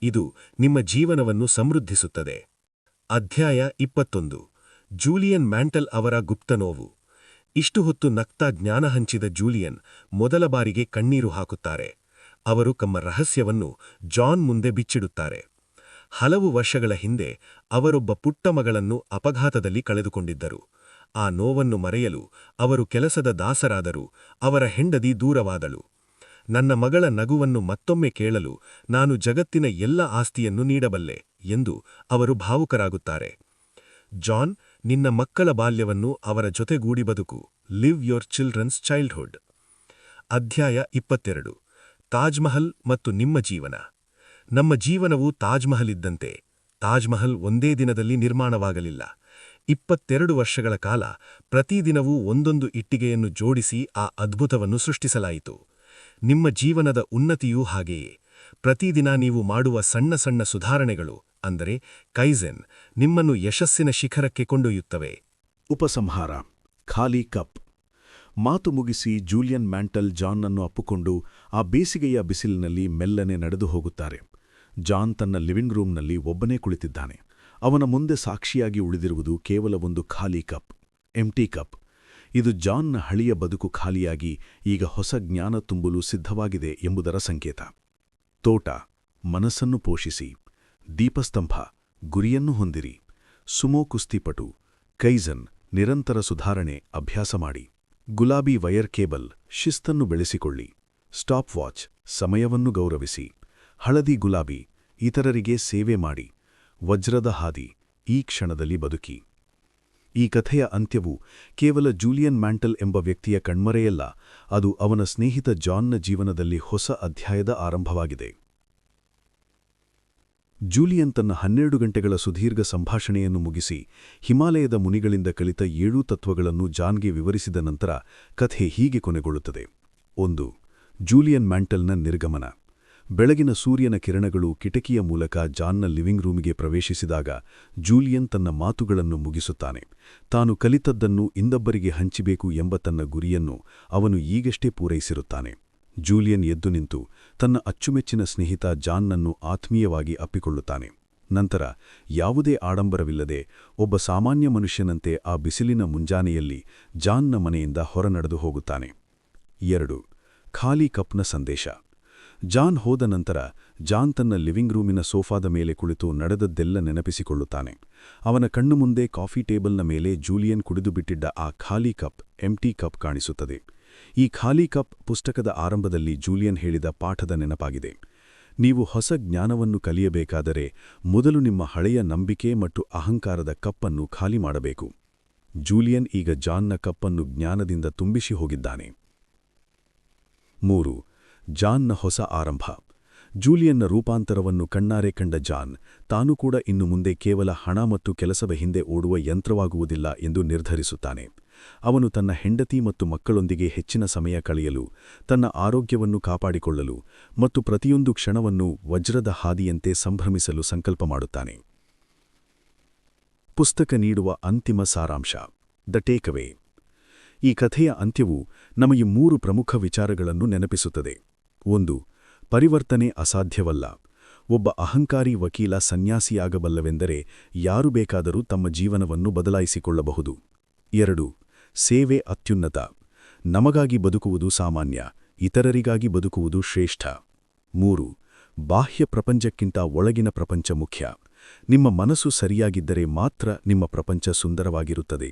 ಇದು ನಿಮ್ಮ ಜೀವನವನ್ನು ಸಮೃದ್ಧಿಸುತ್ತದೆ. ಅಧ್ಯಾಯ 21. ಜೂಲಿಯನ್ ಮ್ಯಾಂಟಲ್ ಅವರ ಗುಪ್ತನೋವು. ಇಷ್ಟು ಹೊತ್ತು ನಗ್ತಾ ಜ್ಞಾನ ಹಂಚಿದ ಜೂಲಿಯನ್ ಮೊದಲ ಬಾರಿಗೆ ಕಣ್ಣೀರು ಹಾಕುತ್ತಾರೆ. ಅವರು ತಮ್ಮ ರಹಸ್ಯವನ್ನು ಜಾನ್ ಮುಂದೆ ಬಿಚ್ಚಿಡುತ್ತಾರೆ. ಹಲವು ವರ್ಷಗಳ ಹಿಂದೆ ಅವರೊಬ್ಬ ಪುಟ್ಟ ಮಗಳನ್ನು ಅಪಘಾತದಲ್ಲಿ ಕಳೆದುಕೊಂಡಿದ್ದರು. ಆ ನೋವನ್ನು ಮರೆಯಲು ಅವರು ಕೆಲಸದ ದಾಸರಾದರು. ಅವರ ಹೆಂಡತಿ ದೂರವಾದಳು. ನನ್ನ ಮಗಳ ನಗುವನ್ನು ಮತ್ತೊಮ್ಮೆ ಕೇಳಲು ನಾನು ಜಗತ್ತಿನ ಎಲ್ಲ ಆಸ್ತಿಯನ್ನು ನೀಡಬಲ್ಲೆ ಎಂದು ಅವರು ಭಾವುಕರಾಗುತ್ತಾರೆ. ಜಾನ್, ನಿನ್ನ ಮಕ್ಕಳ ಬಾಲ್ಯವನ್ನು ಅವರ ಜೊತೆಗೂಡಿ ಬದುಕು. Live your childrens childhood. ಅಧ್ಯಾಯ 22. ತಾಜ್ಮಹಲ್ ಮತ್ತು ನಿಮ್ಮ ಜೀವನ. ನಮ್ಮ ಜೀವನವು ತಾಜ್ಮಹಲ್ ಇದ್ದಂತೆ. ತಾಜ್ಮಹಲ್ ಒಂದೇ ದಿನದಲ್ಲಿ ನಿರ್ಮಾಣವಾಗಲಿಲ್ಲ. 22 ವರ್ಷಗಳ ಕಾಲ ಪ್ರತಿದಿನವೂ ಒಂದೊಂದು ಇಟ್ಟಿಗೆಯನ್ನು ಜೋಡಿಸಿ ಆ ಅದ್ಭುತವನ್ನು ಸೃಷ್ಟಿಸಲಾಯಿತು. ನಿಮ್ಮ ಜೀವನದ ಉನ್ನತಿಯೂ ಹಾಗೆಯೇ. ಪ್ರತಿದಿನ ನೀವು ಮಾಡುವ ಸಣ್ಣ ಸಣ್ಣ ಸುಧಾರಣೆಗಳು, ಅಂದರೆ ಕೈಜೆನ್, ನಿಮ್ಮನ್ನು ಯಶಸ್ಸಿನ ಶಿಖರಕ್ಕೆ ಕೊಂಡೊಯ್ಯುತ್ತವೆ. ಉಪಸಂಹಾರ. ಖಾಲಿ ಕಪ್. ಮಾತು ಮುಗಿಸಿ ಜೂಲಿಯನ್ ಮ್ಯಾಂಟಲ್ ಜಾನ್ನನ್ನು ಅಪ್ಪಿಕೊಂಡು ಆ ಬೇಸಿಗೆಯ ಬಿಸಿಲಿನಲ್ಲಿ ಮೆಲ್ಲನೆ ನಡೆದು ಹೋಗುತ್ತಾರೆ. ಜಾನ್ ತನ್ನ ಲಿವಿಂಗ್ ರೂಮ್ನಲ್ಲಿ ಒಬ್ಬನೇ ಕುಳಿತಿದ್ದಾನೆ. ಅವನ ಮುಂದೆ ಸಾಕ್ಷಿಯಾಗಿ ಉಳಿದಿರುವುದು ಕೇವಲ ಒಂದು ಖಾಲಿ ಕಪ್, ಎಂಟಿ ಕಪ್. ಇದು ಜಾನ್ನ ಹಳೆಯ ಬದುಕು ಖಾಲಿಯಾಗಿ ಈಗ ಹೊಸ ಜ್ಞಾನ ತುಂಬಲು ಸಿದ್ಧವಾಗಿದೆ ಎಂಬುದರ ಸಂಕೇತ. ತೋಟ, ಮನಸ್ಸನ್ನು ಪೋಷಿಸಿ. ದೀಪಸ್ತಂಭ, ಗುರಿಯನ್ನು ಹೊಂದಿರಿ. ಸುಮೋ ಕುಸ್ತಿಪಟು, ಕೈಜನ್, ನಿರಂತರ ಸುಧಾರಣೆ ಅಭ್ಯಾಸ ಮಾಡಿ. ಗುಲಾಬಿ ವೈರ್ ಕೇಬಲ್, ಶಿಸ್ತನ್ನು ಬೆಳೆಸಿಕೊಳ್ಳಿ. ಸ್ಟಾಪ್ ವಾಚ್, ಸಮಯವನ್ನು ಗೌರವಿಸಿ. ಹಳದಿ ಗುಲಾಬಿ, ಇತರರಿಗೆ ಸೇವೆ ಮಾಡಿ. ವಜ್ರದ ಹಾದಿ, ಈ ಕ್ಷಣದಲ್ಲಿ ಬದುಕಿ. ಈ ಕಥೆಯ ಅಂತ್ಯವು ಕೇವಲ ಜೂಲಿಯನ್ ಮ್ಯಾಂಟಲ್ ಎಂಬ ವ್ಯಕ್ತಿಯ ಕಣ್ಮರೆಯಲ್ಲ, ಅದು ಅವನ ಸ್ನೇಹಿತ ಜಾನ್ನ ಜೀವನದಲ್ಲಿ ಹೊಸ ಅಧ್ಯಾಯದ ಆರಂಭವಾಗಿದೆ. ಜೂಲಿಯನ್ ತನ್ನ 12 ಗಂಟೆಗಳ ಸುದೀರ್ಘ ಸಂಭಾಷಣೆಯನ್ನು ಮುಗಿಸಿ ಹಿಮಾಲಯದ ಮುನಿಗಳಿಂದ ಕಲಿತ 7 ತತ್ವಗಳನ್ನು ಜಾನ್ಗೆ ವಿವರಿಸಿದ ನಂತರ ಕಥೆ ಹೀಗೆ ಕೊನೆಗೊಳ್ಳುತ್ತದೆ. 1. ಜೂಲಿಯನ್ ಮ್ಯಾಂಟಲ್ನ ನಿರ್ಗಮನ. ಬೆಳಗಿನ ಸೂರ್ಯನ ಕಿರಣಗಳು ಕಿಟಕಿಯ ಮೂಲಕ ಜಾನ್ನ ಲಿವಿಂಗ್ ರೂಮಿಗೆ ಪ್ರವೇಶಿಸಿದಾಗ ಜೂಲಿಯನ್ ತನ್ನ ಮಾತುಗಳನ್ನು ಮುಗಿಸುತ್ತಾನೆ. ತಾನು ಕಲಿತದ್ದನ್ನು ಇನ್ನೊಬ್ಬರಿಗೆ ಹಂಚಿಬೇಕು ಎಂಬ ತನ್ನ ಗುರಿಯನ್ನು ಅವನು ಈಗಷ್ಟೇ ಪೂರೈಸಿರುತ್ತಾನೆ. ಜೂಲಿಯನ್ ಎದ್ದು ನಿಂತು ತನ್ನ ಅಚ್ಚುಮೆಚ್ಚಿನ ಸ್ನೇಹಿತ ಜಾನ್ನನ್ನು ಆತ್ಮೀಯವಾಗಿ ಅಪ್ಪಿಕೊಳ್ಳುತ್ತಾನೆ. ನಂತರ ಯಾವುದೇ ಆಡಂಬರವಿಲ್ಲದೆ ಒಬ್ಬ ಸಾಮಾನ್ಯ ಮನುಷ್ಯನಂತೆ ಆ ಬಿಸಿಲಿನ ಮುಂಜಾನೆಯಲ್ಲಿ ಜಾನ್ನ ಮನೆಯಿಂದ ಹೊರನಡೆದು ಹೋಗುತ್ತಾನೆ. 2. ಖಾಲಿ ಕಪ್ನ ಸಂದೇಶ. ಜಾನ್ ಹೋದ ನಂತರ ಜಾನ್ ತನ್ನ ಲಿವಿಂಗ್ ರೂಮಿನ ಸೋಫಾದ ಮೇಲೆ ಕುಳಿತು ನಡೆದದ್ದೆಲ್ಲ ನೆನಪಿಸಿಕೊಳ್ಳುತ್ತಾನೆ. ಅವನ ಕಣ್ಣು ಮುಂದೆ ಕಾಫಿ ಟೇಬಲ್ನ ಮೇಲೆ ಜೂಲಿಯನ್ ಕುಡಿದುಬಿಟ್ಟಿದ್ದ ಆ ಖಾಲಿ ಕಪ್, ಎಂಟಿ ಕಪ್ ಕಾಣಿಸುತ್ತದೆ. ಈ ಖಾಲಿ ಕಪ್ ಪುಸ್ತಕದ ಆರಂಭದಲ್ಲಿ ಜೂಲಿಯನ್ ಹೇಳಿದ ಪಾಠದ ನೆನಪಾಗಿದೆ. ನೀವು ಹೊಸ ಜ್ಞಾನವನ್ನು ಕಲಿಯಬೇಕಾದರೆ ಮೊದಲು ನಿಮ್ಮ ಹಳೆಯ ನಂಬಿಕೆ ಮತ್ತು ಅಹಂಕಾರದ ಕಪ್ಪನ್ನು ಖಾಲಿ ಮಾಡಬೇಕು. ಜೂಲಿಯನ್ ಈಗ ಜಾನ್ನ ಕಪ್ಪನ್ನು ಜ್ಞಾನದಿಂದ ತುಂಬಿಸಿ ಹೋಗಿದ್ದಾನೆ. 3. ಜಾನ್ನ ಹೊಸ ಆರಂಭ. ಜೂಲಿಯನ್ನ ರೂಪಾಂತರವನ್ನು ಕಣ್ಣಾರೆ ಕಂಡ ಜಾನ್ ತಾನು ಕೂಡ ಇನ್ನು ಮುಂದೆ ಕೇವಲ ಹಣ ಮತ್ತು ಕೆಲಸದ ಹಿಂದೆ ಓಡುವ ಯಂತ್ರವಾಗುವುದಿಲ್ಲ ಎಂದು ನಿರ್ಧರಿಸುತ್ತಾನೆ. ಅವನು ತನ್ನ ಹೆಂಡತಿ ಮತ್ತು ಮಕ್ಕಳೊಂದಿಗೆ ಹೆಚ್ಚಿನ ಸಮಯ ಕಳೆಯಲು, ತನ್ನ ಆರೋಗ್ಯವನ್ನು ಕಾಪಾಡಿಕೊಳ್ಳಲು ಮತ್ತು ಪ್ರತಿಯೊಂದು ಕ್ಷಣವನ್ನು ವಜ್ರದ ಹಾದಿಯಂತೆ ಸಂಭ್ರಮಿಸಲು ಸಂಕಲ್ಪ ಮಾಡುತ್ತಾನೆ. ಪುಸ್ತಕ ನೀಡುವ ಅಂತಿಮ ಸಾರಾಂಶ, ದ ಟೇಕ್ಅವೇ. ಈ ಕಥೆಯ ಅಂತ್ಯವು ನಮಗೆ 3 ಪ್ರಮುಖ ವಿಚಾರಗಳನ್ನು ನೆನಪಿಸುತ್ತದೆ. 1. ಪರಿವರ್ತನೆ ಅಸಾಧ್ಯವಲ್ಲ. ಒಬ್ಬ ಅಹಂಕಾರಿ ವಕೀಲ ಸನ್ಯಾಸಿಯಾಗಬಲ್ಲವೆಂದರೆ ಯಾರು ಬೇಕಾದರೂ ತಮ್ಮ ಜೀವನವನ್ನು ಬದಲಾಯಿಸಿಕೊಳ್ಳಬಹುದು. 2. ಸೇವೆ ಅತ್ಯುನ್ನತ. ನಮಗಾಗಿ ಬದುಕುವುದು ಸಾಮಾನ್ಯ, ಇತರರಿಗಾಗಿ ಬದುಕುವುದು ಶ್ರೇಷ್ಠ. 3. ಬಾಹ್ಯ ಪ್ರಪಂಚಕ್ಕಿಂತ ಒಳಗಿನ ಪ್ರಪಂಚ ಮುಖ್ಯ. ನಿಮ್ಮ ಮನಸ್ಸು ಸರಿಯಾಗಿದ್ದರೆ ಮಾತ್ರ ನಿಮ್ಮ ಪ್ರಪಂಚ ಸುಂದರವಾಗಿರುತ್ತದೆ.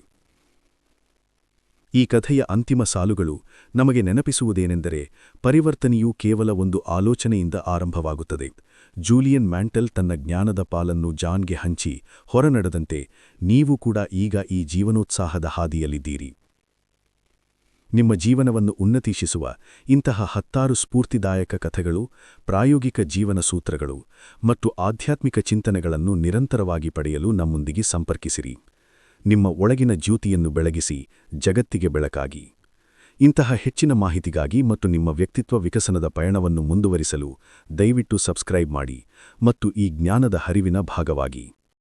ಈ ಕಥೆಯ ಅಂತಿಮ ಸಾಲುಗಳು ನಮಗೆ ನೆನಪಿಸುವುದೇನೆಂದರೆ, ಪರಿವರ್ತನೆಯು ಕೇವಲ ಒಂದು ಆಲೋಚನೆಯಿಂದ ಆರಂಭವಾಗುತ್ತದೆ. ಜೂಲಿಯನ್ ಮ್ಯಾಂಟಲ್ ತನ್ನ ಜ್ಞಾನದ ಪಾಲನ್ನು ಜಾನ್ಗೆ ಹಂಚಿ ಹೊರನಡೆದಂತೆ ನೀವು ಕೂಡ ಈಗ ಈ ಜೀವನೋತ್ಸಾಹದ ಹಾದಿಯಲ್ಲಿದ್ದೀರಿ. ನಿಮ್ಮ ಜೀವನವನ್ನು ಉನ್ನತೀಶಿಸುವ ಇಂತಹ 10 ಸ್ಫೂರ್ತಿದಾಯಕ ಕಥೆಗಳು, ಪ್ರಾಯೋಗಿಕ ಜೀವನ ಸೂತ್ರಗಳು ಮತ್ತು ಆಧ್ಯಾತ್ಮಿಕ ಚಿಂತನೆಗಳನ್ನು ನಿರಂತರವಾಗಿ ಪಡೆಯಲು ನಮ್ಮೊಂದಿಗೆ ಸಂಪರ್ಕಿಸಿರಿ. ನಿಮ್ಮ ಒಳಗಿನ ಜ್ಯೋತಿಯನ್ನು ಬೆಳಗಿಸಿ, ಜಗತ್ತಿಗೆ ಬೆಳಕಾಗಿ. ಇಂತಹ ಹೆಚ್ಚಿನ ಮಾಹಿತಿಗಾಗಿ ಮತ್ತು ನಿಮ್ಮ ವ್ಯಕ್ತಿತ್ವ ವಿಕಸನದ ಪಯಣವನ್ನು ಮುಂದುವರಿಸಲು ದಯವಿಟ್ಟು ಸಬ್ಸ್ಕ್ರೈಬ್ ಮಾಡಿ ಮತ್ತು ಈ ಜ್ಞಾನದ ಹರಿವಿನ ಭಾಗವಾಗಿ.